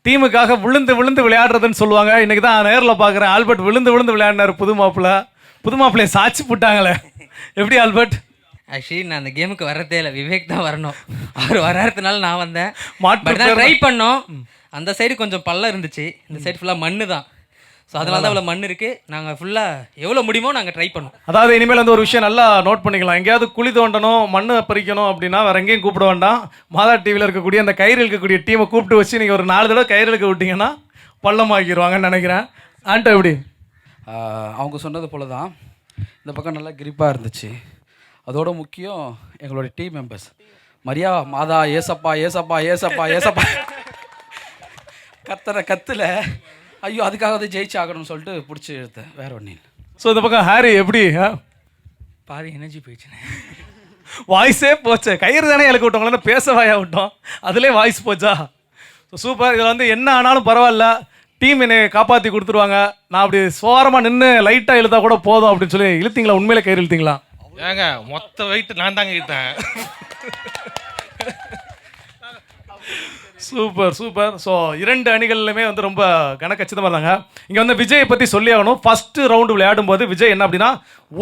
டீமுக்காக விழுந்து விழுந்து விளையாடுறதுன்னு சொல்லுவாங்க. இன்றைக்கி தான் நேரில் பார்க்குறேன். ஆல்பர்ட் விழுந்து விழுந்து விளையாடினார். புது மாப்பிள்ளையை சாட்சி போட்டாங்களே. எப்படி ஆல்பர்ட்? ஆக்சுவலி நான் அந்த கேமுக்கு வரதே இல்லை, விவேக் தான் வரணும். அவர் வராததுனால நான் வந்தேன். மாட்டு ட்ரை பண்ணோம். அந்த சைடு கொஞ்சம் பள்ளம் இருந்துச்சு, இந்த சைடு ஃபுல்லாக மண்ணு தான். ஸோ அதனால தான் அவ்வளோ மண் இருக்குது. நாங்கள் ஃபுல்லாக எவ்வளோ முடியுமோ நாங்கள் ட்ரை பண்ணோம். அதாவது இனிமேல் வந்து ஒரு விஷயம் நல்லா நோட் பண்ணிக்கலாம். எங்கேயாவது குழி தோண்டணும், மண்ணை பறிக்கணும் அப்படின்னா வேறு எங்கேயும் கூப்பிட வேண்டாம். மாதா டிவியில் இருக்கக்கூடிய அந்த கயிறு இழுக்கக்கூடிய டீமை கூப்பிட்டு வச்சு நீங்கள் ஒரு 4 தடவை கயிறு இழுக்க விட்டிங்கன்னா பள்ளமாக்கிடுவாங்கன்னு நினைக்கிறேன். ஆண்டோ எப்படி? அவங்க சொன்னது போல தான் இந்த பக்கம் நல்லா கிரிப்பாக இருந்துச்சு. அதோட முக்கியம் எங்களுடைய டீம் மெம்பர்ஸ் மரியா மாதா ஏசப்பா ஏசப்பா ஏசப்பா ஏசப்பா கத்துற கத்துல ஐயோ அதுக்காக வந்து ஜெயிச்சாகணும்னு சொல்லிட்டு பிடிச்சி எடுத்தேன், வேற ஒன்றும் இல்லை. ஸோ இந்த பக்கம் ஹாரி எப்படி? பாதி எனர்ஜி போயிடுச்சுண்ணே. வாய்ஸே போச்சு. கயிறு தானே இழுக்க விட்டோங்களா, பேச வாயா விட்டோம், அதுலேயே வாய்ஸ் போச்சா? So super. இதில் வந்து என்ன ஆனாலும் பரவாயில்ல, டீம் என்னை காப்பாற்றி கொடுத்துருவாங்க. நான் அப்படி சோரமாக நின்று லைட்டாக இழுத்தா கூட போதும் அப்படின்னு சொல்லி இழுத்தீங்களா? உண்மையிலே கயிறு இழுத்தீங்களா? ஏங்க மொத்த வெயிட் நான் தாங்க இழுத்தேன். Super super. ஸோ 2 அணிகள்லையுமே வந்து ரொம்ப கனக்கச்சிதமாக இருந்தாங்க. இங்கே வந்து விஜயை பற்றி சொல்லி ஆகணும். ஃபஸ்ட்டு ரவுண்டு விளையாடும் போது விஜய் என்ன அப்படின்னா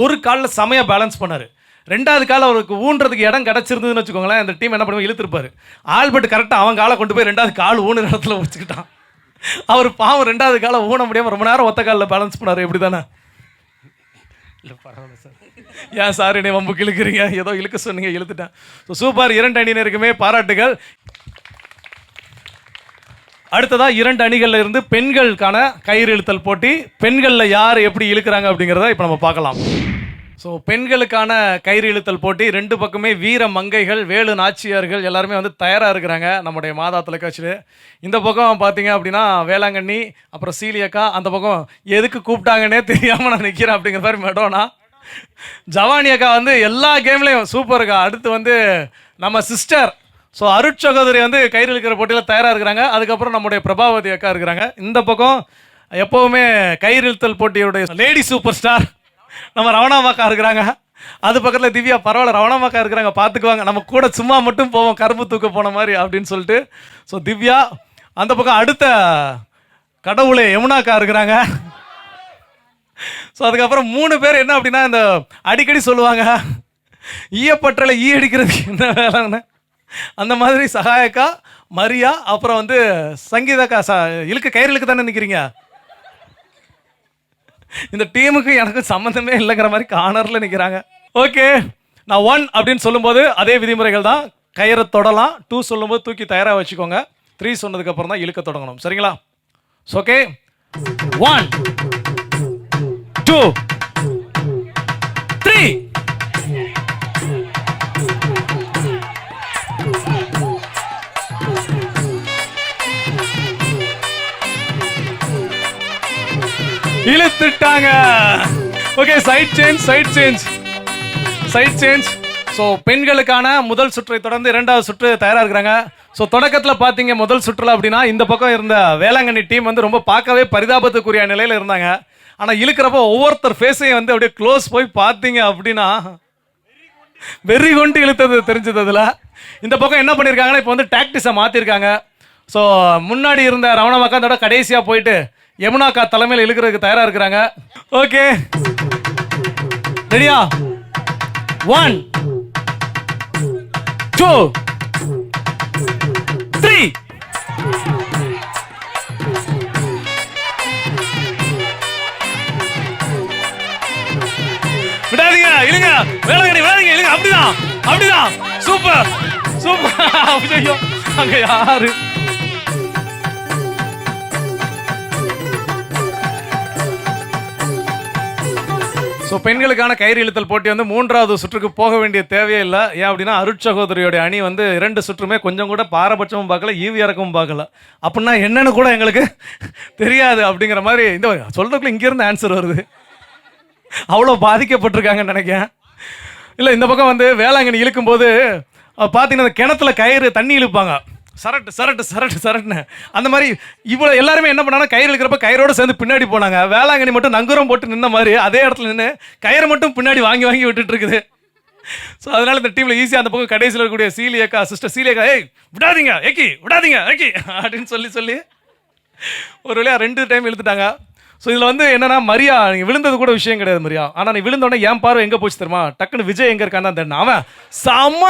ஒரு காலில் செமையாக பேலன்ஸ் பண்ணார். 2வது கால் அவருக்கு ஊன்றதுக்கு இடம் கிடச்சிருந்ததுன்னு வச்சுக்கோங்களேன், அந்த டீம் என்ன பண்ணுவோம் இழுத்துருப்பார். ஆல்பர்ட் கரெக்டாக அவன் காலை கொண்டு போய் 2வது கால் ஊனுற இடத்துல வச்சுக்கிட்டான். அவர் பாவம் 2வது காலை ஊன முடியாமல் ரொம்ப நேரம் ஒத்த காலில் பேலன்ஸ் பண்ணார். எப்படி தானே? இல்லை பரவாயில்ல சார். ஏன் சார் என்னை வம்புக்கு இழுக்கிறீங்க? ஏதோ இழுக்க சொன்னீங்க, இழுத்துட்டேன். So super. 2 அணியினருக்குமே பாராட்டுகள். அடுத்ததாக 2 அணிகளில் இருந்து பெண்களுக்கான கயிறு இழுத்தல் போட்டி. பெண்களில் யார் எப்படி இழுக்கிறாங்க அப்படிங்கிறத இப்போ நம்ம பார்க்கலாம். ஸோ பெண்களுக்கான கயிறு இழுத்தல் போட்டி 2 பக்கமே வீர மங்கைகள், வேலு நாச்சியார்கள் எல்லாருமே வந்து தயாராக இருக்கிறாங்க நம்முடைய மாதா தொலைக்காட்சியில். இந்த பக்கம் பார்த்தீங்க அப்படின்னா வேளாங்கண்ணி, அப்புறம் சீலியக்கா. அந்த பக்கம் எதுக்கு கூப்பிட்டாங்கன்னே தெரியாமல் நான் நிற்கிறேன் அப்படிங்கிற மாதிரி மெடோனா. ஜவானி அக்கா வந்து எல்லா கேம்லேயும் சூப்பருக்கா. அடுத்து வந்து நம்ம சிஸ்டர் ஸோ அருட்சகோதரி வந்து கயிறு இழுக்கிற போட்டியில் தயாராக இருக்கிறாங்க. அதுக்கப்புறம் நம்முடைய பிரபாவதி அக்கா இருக்கிறாங்க. இந்த பக்கம் எப்போவுமே கயிறு இழுத்தல் போட்டியுடைய லேடி சூப்பர் ஸ்டார் நம்ம ரவணாமாக்கா இருக்கிறாங்க. அது பக்கத்தில் திவ்யா. பரவாயில்ல, ரவணாமாக்கா இருக்கிறாங்க, பார்த்துக்குவாங்க, நம்ம கூட சும்மா மட்டும் போவோம் கரும்பு தூக்க போன மாதிரி அப்படின்னு சொல்லிட்டு. ஸோ திவ்யா. அந்த பக்கம் அடுத்த கடவுளே யமுனாக்கா இருக்கிறாங்க. ஸோ அதுக்கப்புறம் 3 பேர் என்ன அப்படின்னா இந்த அடிக்கடி சொல்லுவாங்க ஈயப்பற்றலை ஈ அடிக்கிறதுக்கு என்ன வேலைன்னு. அந்த மாதிரி சகாயக்கா, மரியா, அப்புறம் வந்து சங்கீதாக்கா. இழுக்க கயிறு இழுக்க தானே நிற்கிறீங்க. இந்த டீமுக்கு எனக்கு சம்மந்தமே இல்லைங்கிற மாதிரி கார்னரில் நிற்கிறாங்க. ஓகே, நான் 1 அப்படின்னு சொல்லும்போது அதே விதிமுறைகள் தான். கயிறை தொடலாம். 2 சொல்லும்போது தூக்கி தயாராக வச்சுக்கோங்க. 3 சொன்னதுக்கப்புறம் தான் இழுக்க தொடங்கணும். சரிங்களா? ஓகே, 1 2 3. இழுத்துட்டாங்க. Okay, side change. ஸோ பெண்களுக்கான முதல் சுற்றை தொடர்ந்து 2வது சுற்று தயாராக இருக்கிறாங்க. ஸோ தொடக்கத்தில் பார்த்தீங்க முதல் சுற்றுலா அப்படின்னா இந்த பக்கம் இருந்த வேளாங்கண்ணி டீம் வந்து ரொம்ப பார்க்கவே பரிதாபத்துக்குரிய நிலையில் இருந்தாங்க. ஆனால் இழுக்கிறப்போ ஒவ்வொருத்தர் ஃபேஸையும் வந்து அப்படியே க்ளோஸ் போய் பார்த்தீங்க அப்படின்னா வெறி கொண்டு இழுத்தது தெரிஞ்சது. அதில் இந்த பக்கம் என்ன பண்ணியிருக்காங்கன்னா இப்போ வந்து டாக்டிஸை மாற்றிருக்காங்க. ஸோ முன்னாடி இருந்த ரவணமாக்கா அதோட கடைசியாக போயிட்டு யமுனாக்கா தலைமையில் இழுக்கிறதுக்கு தயாராக இருக்கிறாங்க. ஓகே, ரெடியா? 1 2 3. விடாதீங்க, இழுங்க, வேளாங்கண்ணி வேளாங்கண்ணி இழுங்க. அப்படிதான். சூப்பர். ஐயோ, அங்க யாரு? ஸோ பெண்களுக்கான கயிறு இழுத்தல் போட்டி வந்து 3வது சுற்றுக்கு போக வேண்டிய தேவையே இல்லை. ஏன் அப்படின்னா அருட்சகோதரியோடைய அணி வந்து 2 சுற்றுமே கொஞ்சம் கூட பாரபட்சமும் பார்க்கல, ஈவி இறக்கமும் பார்க்கல. அப்படின்னா என்னன்னு கூட எங்களுக்கு தெரியாது அப்படிங்கிற மாதிரி இந்த சொல்றதுக்குள்ள இங்கேருந்து ஆன்சர் வருது. அவ்வளோ பாதிக்கப்பட்டிருக்காங்கன்னு நினைக்கிறேன். இல்லை, இந்த பக்கம் வந்து வேளாங்கண்ணி இழுக்கும்போது பார்த்தீங்கன்னா கிணத்துல கயிறு தண்ணி இழுப்பாங்க. சரட்டு சரட்டு சரட்டு சரட்டுன்னு அந்த மாதிரி இவ்வளோ எல்லாருமே என்ன பண்ணாங்கன்னா கயிறு இருக்கிறப்ப கயிறோட சேர்ந்து பின்னாடி போனாங்க. வேளாங்கண்ணி மட்டும் நங்கூரம் போட்டு நின்ன மாதிரி அதே இடத்துல நின்று கயிறை மட்டும் பின்னாடி வாங்கி வாங்கி விட்டுட்டு இருக்குது. ஸோ அதனால இந்த டீமில் ஈஸியாக அந்த பக்கம் கடைசியில் இருக்கக்கூடிய சீலியக்கா சிஸ்டர் சீலியக்கா, ஏய் விடாதீங்க ஏக்கி விடாதீங்க ஏக்கி அப்படின்னு சொல்லி ஒரு வழியாக 2 டைம் இழுத்துட்டாங்க. ஸோ இதில் வந்து என்னன்னா மரியா நீங்கள் விழுந்தது கூட விஷயம் கிடையாது மரியா. ஆனால் நீ விழுந்தோடனே என் பார்வை எங்கே போச்சு தெரியுமா? டக்குன்னு விஜய் எங்கே இருக்கான்னு தான் தெரியும். அவன் செம்ம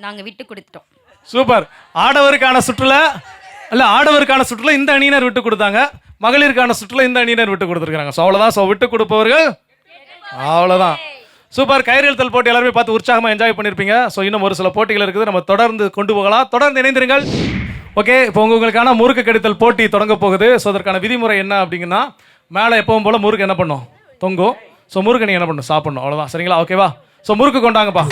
நாங்கள் விட்டு கொடுத்துட்டோம். சூப்பர். ஆடவருக்கான சுற்றுல இந்த அணியினர் விட்டு கொடுத்தாங்க, மகளிருக்கான சுற்றுல இந்த அணியினர் விட்டு கொடுத்துருக்காங்க. ஸோ அவ்வளோதான். ஸோ விட்டு கொடுப்பவர்கள் அவ்வளோதான். சூப்பர். கயிறு இழுத்தல் போட்டி எல்லாருமே பார்த்து உற்சாகமாக என்ஜாய் பண்ணியிருப்பீங்க. ஸோ இன்னும் ஒரு சில போட்டிகள் இருக்குது, நம்ம தொடர்ந்து கொண்டு போகலாம். தொடர்ந்து இணைந்திருங்கள். ஓகே, இப்போ உங்களுக்கான முறுக்கு கடித்தல் போட்டி தொடங்க போகுது. ஸோ அதற்கான விதிமுறை என்ன அப்படிங்கன்னா, மேலே எப்பவும் போல் முறுக்கு என்ன பண்ணும்? தொங்கும். ஸோ முறுக்கு நீங்கள் என்ன பண்ணணும்? சாப்பிடணும். அவ்வளோதான். சரிங்களா? ஓகேவா? ஸோ முறுக்கு கொண்டாங்கப்பா.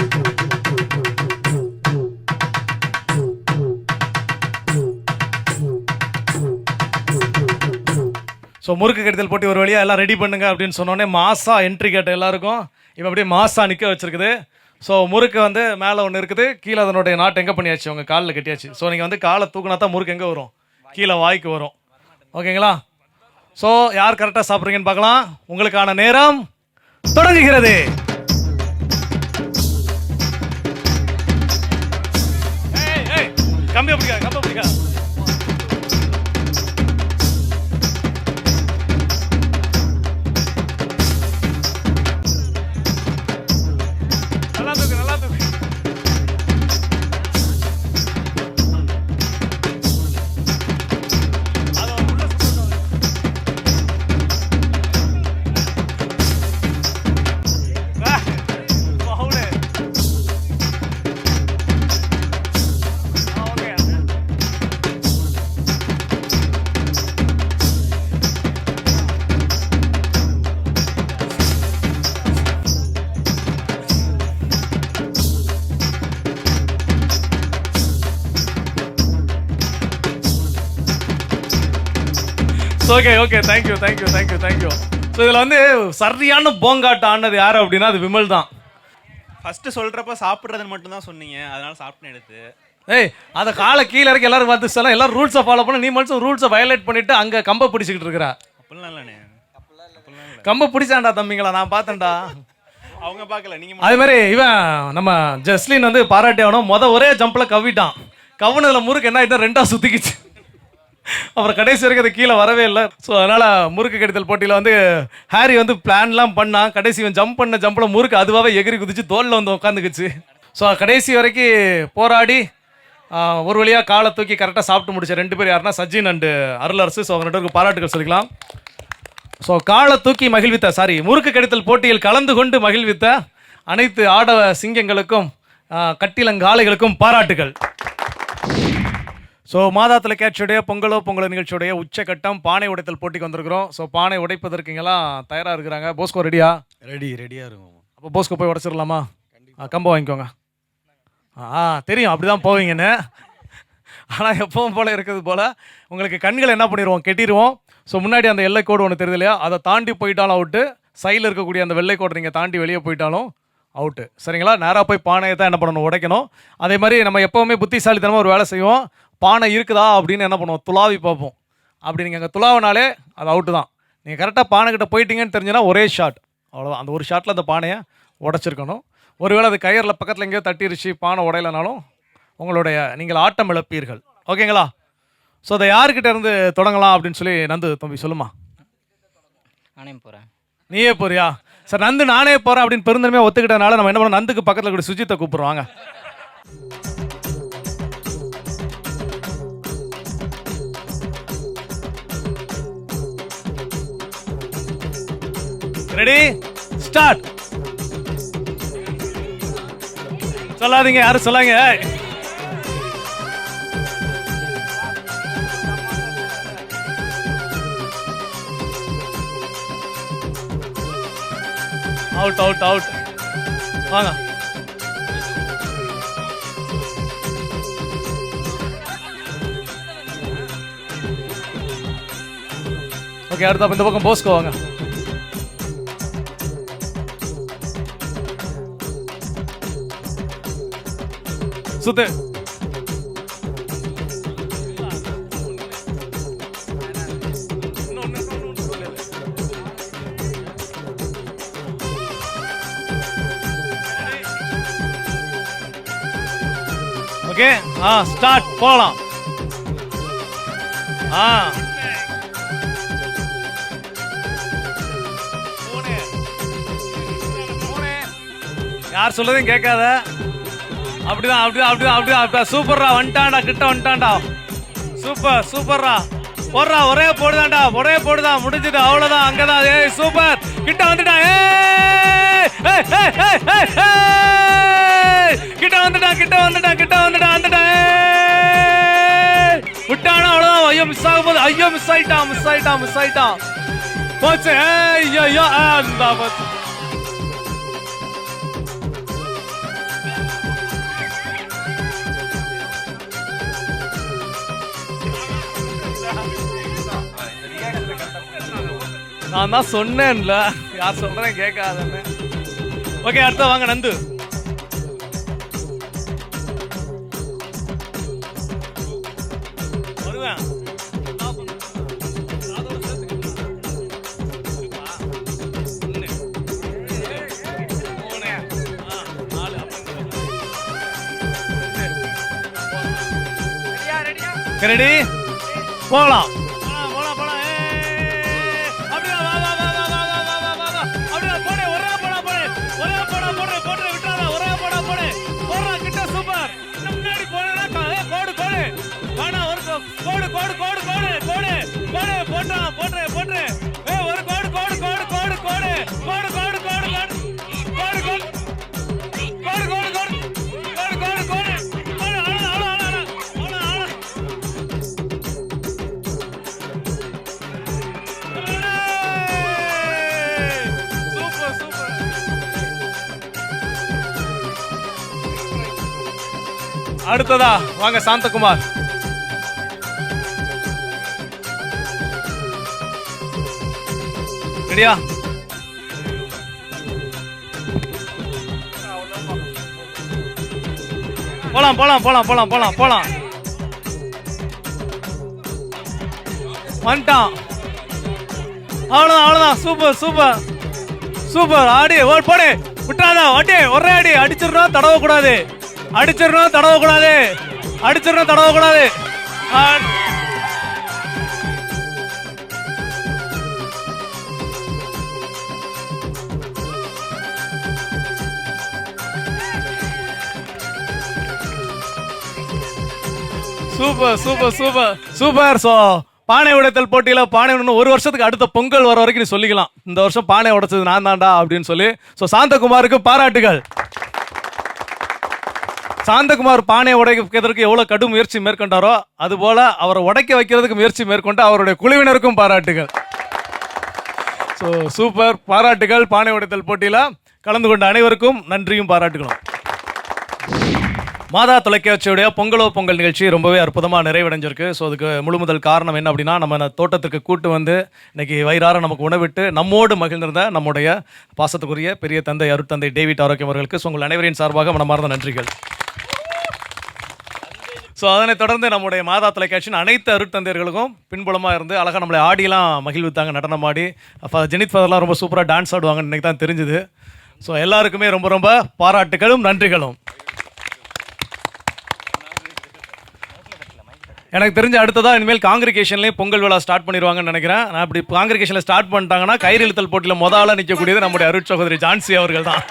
ஸோ முறுக்கு கடிதல் போட்டி ஒரு வழியாக எல்லாம் ரெடி பண்ணுங்க அப்படின்னு சொன்னோடனே மாசா என்ட்ரி கேட்ட எல்லாருக்கும் இப்போ அப்படியே மாசா நிற்க வச்சிருக்குது. ஸோ முறுக்கு வந்து மேலே ஒன்று இருக்குது, கீழே அதனுடைய நாட்டு எங்கே பண்ணியாச்சு? உங்கள் காலில் கட்டியாச்சு. ஸோ நீங்கள் வந்து காலை தூக்குனா தான் முறுக்கு எங்கே வரும்? கீழே வாய்க்கு வரும். ஓகேங்களா? ஸோ யார் கரெக்டாக சாப்பிட்றீங்கன்னு பார்க்கலாம். உங்களுக்கான நேரம் தொடங்குகிறது. கம்பி பிடிக்கா. நல்லா தூக்கு. Okay thank you. ஸோ இதில் வந்து சரியான போங்காட்டம் ஆனது யார் அப்படின்னா அது விமல் தான். ஃபஸ்ட்டு சொல்கிறப்ப சாப்பிட்றதுன்னு மட்டும் தான் சொன்னீங்க, அதனால சாப்பிட்டு எடுத்து அதை காலை கீழே இறக்கி எல்லாரும் பார்த்து சொல்ல எல்லாரும் ரூல்ஸை ஃபாலோ பண்ண, நீ மட்டும் ரூல்ஸை வயலேட் பண்ணிட்டு அங்கே கம்பை பிடிச்சிக்கிட்டு இருக்கிற. அப்படிலாம் இல்லைண்ணே, கம்பை பிடிச்சாண்டா தம்பிங்களா, நான் பார்த்தேன்டா. அவங்க பார்க்கல, நீங்கள் அது மாதிரி இவன் நம்ம ஜஸ்லின் வந்து பாராட்டி ஆகணும். ஒரே ஜம்பில் கவ்விட்டான். கவுனதில் முறுக்கு என்ன ஆகிட்டா 2ஆக சுற்றிக்கிச்சு. அப்புறம் கடைசி வரைக்கும் அது கீழே வரவே இல்லை. ஸோ அதனால் முறுக்கு கடித்தல் போட்டியில் வந்து ஹாரி வந்து பிளான்லாம் பண்ணான். கடைசி இவன் ஜம்ப் பண்ண ஜம்பில் முறுக்கு அதுவாகவே எகிரி குதிச்சு தோலில் வந்து உட்காந்துக்குச்சு. ஸோ கடைசி வரைக்கும் போராடி ஒரு வழியாக காலை தூக்கி கரெக்டாக சாப்பிட்டு முடிச்ச 2 பேர் யாருன்னா சஜின் அண்டு அருளரசு. ஸோ அவங்க 2 பேருக்கு பாராட்டுகள் சொல்லிக்கலாம். ஸோ காலை தூக்கி முறுக்கு கடித்தல் போட்டியில் கலந்து கொண்டு மகிழ்வித்த அனைத்து ஆடவ சிங்கங்களுக்கும் கட்டிலங்காளைகளுக்கும் பாராட்டுகள். ஸோ மாதா தொலைக்காட்சியுடைய பொங்கலோ நிகழ்ச்சியுடைய உச்சக்கட்டம் பானை உடைத்தல் போட்டிக்கு வந்திருக்கிறோம். ஸோ பானை உடைப்பதற்கு இங்கெல்லாம் தயாராக இருக்கிறாங்க. போஸ்கோ ரெடியாக இருக்கும். அப்போ போஸ்கோ போய் உடைச்சிடலாமா? கம்பை வாங்கிக்கோங்க. தெரியும் அப்படி தான் போவீங்கன்னு. ஆனால் எப்பவும் போல் இருக்கிறது போல் உங்களுக்கு கண்களை என்ன பண்ணிடுவோம்? கெட்டிடுவோம். ஸோ முன்னாடி அந்த எல்லை கோடு ஒன்று தெரியுது இல்லையா, அதை தாண்டி போயிட்டாலும் அவுட்டு. சைடில் இருக்கக்கூடிய அந்த வெள்ளை கோடு நீங்கள் தாண்டி வெளியே போயிட்டாலும் அவுட்டு. சரிங்களா? நேராக போய் பானையை தான் என்ன பண்ணணும்? உடைக்கணும். அதே மாதிரி நம்ம எப்போவுமே புத்திசாலித்தனமாக ஒரு வேலை செய்வோம். பானை இருக்குதா அப்படின்னு என்ன பண்ணுவோம்? துளாவி பார்ப்போம். அப்படி நீங்கள் அங்கே துளாவினாலே அது அவுட்டு தான். நீங்கள் கரெக்டாக பானைக்கிட்ட போயிட்டீங்கன்னு தெரிஞ்சுன்னா ஒரே ஷாட், அவ்வளோதான். அந்த ஒரு ஷாட்டில் அந்த பானையை உடைச்சிருக்கணும். ஒருவேளை அது கயிறில் பக்கத்தில் எங்கேயோ தட்டிருச்சு, பானை உடையலைனாலும் நீங்கள் ஆட்டம் இழப்பீர்கள். ஓகேங்களா? ஸோ அதை யாருக்கிட்ட இருந்து தொடங்கலாம் அப்படின்னு சொல்லி நந்து தம்பி சொல்லுமா. நானே போகிறேன். நீயே போறியா? சார் நந்து நானே போகிறேன் அப்படின்னு பெருந்தன்மையாக ஒத்துக்கிட்டனால நம்ம என்ன பண்ணோம்? நந்துக்கு பக்கத்தில் கூட சுஜித்தை கூப்பிடுவாங்க. Ready start. சொல்லாதீங்க, யாரும் சொல்லாங்க. அவுட் வாங்க. ஓகே, அடுத்த இந்த பக்கம் போஸ்கோ வாங்க. சுத்து. ஓகே, ஸ்டார்ட், போலாம். யார் சொல்லதையும் கேட்காத. அப்படிதான் அப்படிதான் அப்படிதான் அப்படிதான் அப்படிதான். சூப்பர்ரா, வந்துட்டான்டா, கிட்ட வந்துட்டான்டா. சூப்பர் சூப்பர்ரா. போடுறா, ஒரே போடுதான்டா, ஒரே போடுதான், முடிஞ்சது, அவ்வளவுதான், அங்கதான். ஏய் சூப்பர், கிட்ட வந்துட்டான். கிட்ட வந்துட்டான், கிட்ட வந்துட்டான், கிட்ட வந்துட்டான், வந்துட்டான். விட்டானா, அவ்வளவுதான். ஐயோ மிஸ் ஆகும் போது, ஐயோ மிஸ் ஆயிட்டான், மிஸ் ஆயிட்டான், மிஸ் ஆயிட்டான். போச்சு. ஐயோ அந்த போச்சு. நான் தான் சொன்னேன்ல, யார் சொல்றேன் கேட்காதன்னு. ஓகே, அடுத்த வாங்க நந்து. வருவேன். ரெடி, போகலாம். அடுத்ததா வாங்க சாந்தகுமார். ரெடியா? போலாம் போலாம் போலாம் போலாம் போலாம் போலாம். வந்துட்டான். அவ்வளவுதான் அவ்வளவுதான். Super super super. ஆடி ஓட் போடு, விட்டுறாதா. அடி, ஒரே அடி. அடிச்சிடணும், தடவ கூடாது. அடிச்சிடணும், தடவ கூடாது. அடிச்சிடணும், தடவ கூடாது. Super super super super. So பானை உடைத்தல் போட்டியில் பானை இன்னும் ஒரு வருஷத்துக்கு அடுத்த பொங்கல் வர வரைக்கும் நீ சொல்லிக்கலாம், இந்த வருஷம் பானை உடைச்சது நான் தான்டா அப்படின்னு சொல்லி. ஸோ சாந்தகுமாருக்கு பாராட்டுகள். சாந்தகுமார் பானை உடைக்கிறதுக்கு எவ்வளோ கடும் முயற்சி மேற்கொண்டாரோ அதுபோல அவரை உடைக்க வைக்கிறதுக்கு முயற்சி மேற்கொண்டு அவருடைய குழுவினருக்கும் பாராட்டுகள். ஸோ சூப்பர், பாராட்டுகள். பானை உடைத்தல் போட்டியில் கலந்து கொண்ட அனைவருக்கும் நன்றியும் பாராட்டுகளும். மாதா தொலைக்காட்சியுடைய பொங்கலோ பொங்கல் நிகழ்ச்சி ரொம்பவே அற்புதமாக நிறைவடைஞ்சிருக்கு. ஸோ அதுக்கு முழு முதல் காரணம் என்ன அப்படின்னா, நம்ம தோட்டத்திற்கு கூட்டு வந்து இன்னைக்கு வயிறார நமக்கு உணவிட்டு நம்மோடு மகிழ்ந்திருந்த நம்முடைய பாசத்துக்குரிய பெரிய தந்தை அருட்தந்தை டேவிட் ஆரோக்கியம் அவர்களுக்கு உங்கள் அனைவரின் சார்பாக மனமார்ந்த நன்றிகள். ஸோ அதனைத் தொடர்ந்து நம்முடைய மாதா தொலைக்காட்சியின் அனைத்து அருட்தந்தையர்களுக்கும் பின்புலமாக இருந்து அழகாக நம்மளை ஆடியெல்லாம் மகிழ்வித்தாங்க, நடனம் ஆடி. ஜெனித் ஃபாதர்லாம் ரொம்ப சூப்பராக டான்ஸ் ஆடுவாங்கன்னு இன்றைக்கி தான் தெரிஞ்சுது. ஸோ எல்லாருக்குமே ரொம்ப ரொம்ப பாராட்டுகளும் நன்றிகளும். எனக்கு தெரிஞ்ச அடுத்ததாக இனிமேல் காங்கிரிகேஷன்லேயும் பொங்கல் விழா ஸ்டார்ட் பண்ணிடுவாங்கன்னு நினைக்கிறேன். நான் இப்படி காங்கிரிகேஷனில் ஸ்டார்ட் பண்ணிட்டாங்கன்னா கயிறு இழுத்தல் போட்டியில் முதல்ல நிற்கக்கூடியது நம்முடைய அருட் சகோதரி ஜான்சி அவர்கள் தான்.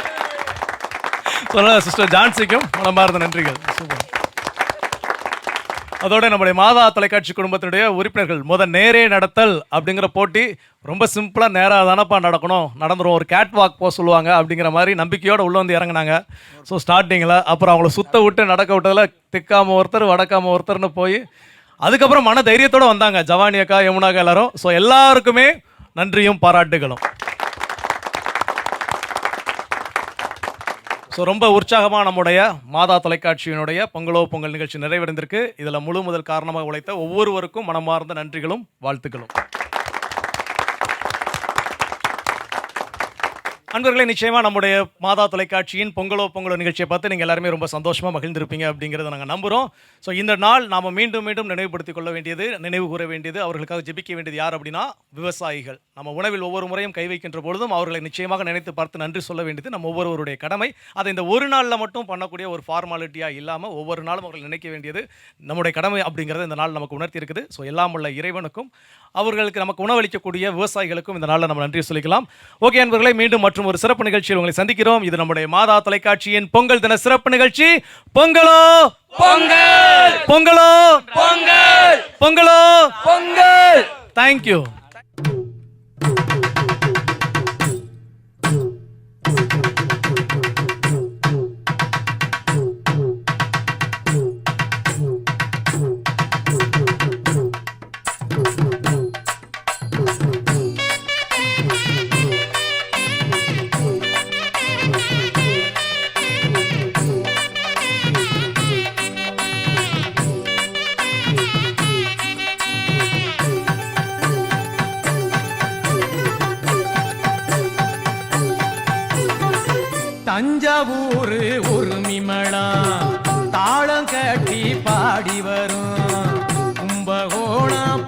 ஸோ சிஸ்டர் ஜான்சிக்கும் மனமார்ந்த நன்றிகள். சூப்பர். அதோட நம்முடைய மாதா தொலைக்காட்சி குடும்பத்தினுடைய உறுப்பினர்கள் நேரே நடத்தல் அப்படிங்கிற போட்டி ரொம்ப சிம்பிளாக நேராக தானப்பா நடக்கணும், நடந்துடும், ஒரு கேட் வாக் போக சொல்லுவாங்க அப்படிங்கிற மாதிரி நம்பிக்கையோடு உள்ளே வந்து இறங்கினாங்க. ஸோ ஸ்டார்டிங்கில் அப்புறம் அவங்கள சுத்த விட்டு நடக்க விட்டதில் திக்காம ஒருத்தர் வடக்காம ஒருத்தர்னு போய் அதுக்கப்புறம் மன தைரியத்தோடு வந்தாங்க ஜவானி அக்கா, யமுனாக்கா எல்லாரும். ஸோ எல்லாருக்குமே நன்றியும் பாராட்டுகளும். ஸோ ரொம்ப உற்சாகமாக நம்முடைய மாதா தொலைக்காட்சியினுடைய பொங்கலோ பொங்கல் நிகழ்ச்சி நிறைவடைந்திருக்கு. இதில் முழு முதல் காரணமாக உழைத்த ஒவ்வொருவருக்கும் மனமார்ந்த நன்றிகளும் வாழ்த்துக்களும். அன்பர்களே, நிச்சயமா நம்முடைய மாதா தொலைக்காட்சியின் பொங்கலோ நிகழ்ச்சியை பார்த்து நீங்கள் எல்லாருமே ரொம்ப சந்தோஷமாக மகிழ்ந்திருப்பீங்க அப்படிங்கிறத நாங்கள் நம்புகிறோம். ஸோ இந்த நாள் நாம் மீண்டும் நினைவுபடுத்திக் கொள்ள வேண்டியது, நினைவு கூற வேண்டியது, அவர்களுக்காக ஜெபிக்க வேண்டியது யார் அப்படின்னா விவசாயிகள். நம்ம உணவில் ஒவ்வொரு முறையும் கை வைக்கின்ற பொழுதும் அவர்களை நிச்சயமாக நினைத்து பார்த்து நன்றி சொல்ல வேண்டியது நம்ம ஒவ்வொருவருடைய கடமை. அதை இந்த ஒரு நாளில் மட்டும் பண்ணக்கூடிய ஒரு ஃபார்மாலிட்டியாக இல்லாமல் ஒவ்வொரு நாளும் அவர்கள் நினைக்க வேண்டியது நம்முடைய கடமை அப்படிங்கிறத இந்த நாள் நமக்கு உணர்த்தி இருக்குது. ஸோ எல்லாம் உள்ள இறைவனுக்கும் அவர்களுக்கு நமக்கு உணவளிக்கக்கூடிய விவசாயிகளுக்கும் இந்த நாளில் நம்ம நன்றி சொல்லிக்கலாம். ஓகே அன்பர்களே, மீண்டும் மற்றும் ஒரு சிறப்பு நிகழ்ச்சியில் உங்களை சந்திக்கிறோம். இது நம்முடைய மாதா தொலைக்காட்சியின் பொங்கல் தின சிறப்பு நிகழ்ச்சி. பொங்கலோ பொங்கல், பொங்கலோ பொங்கல், பொங்கலோ பொங்கல். தேங்க்யூ. தஞ்சாவூர் உரிமளா தாளம் கட்டி பாடி வரும் கும்பகோணம்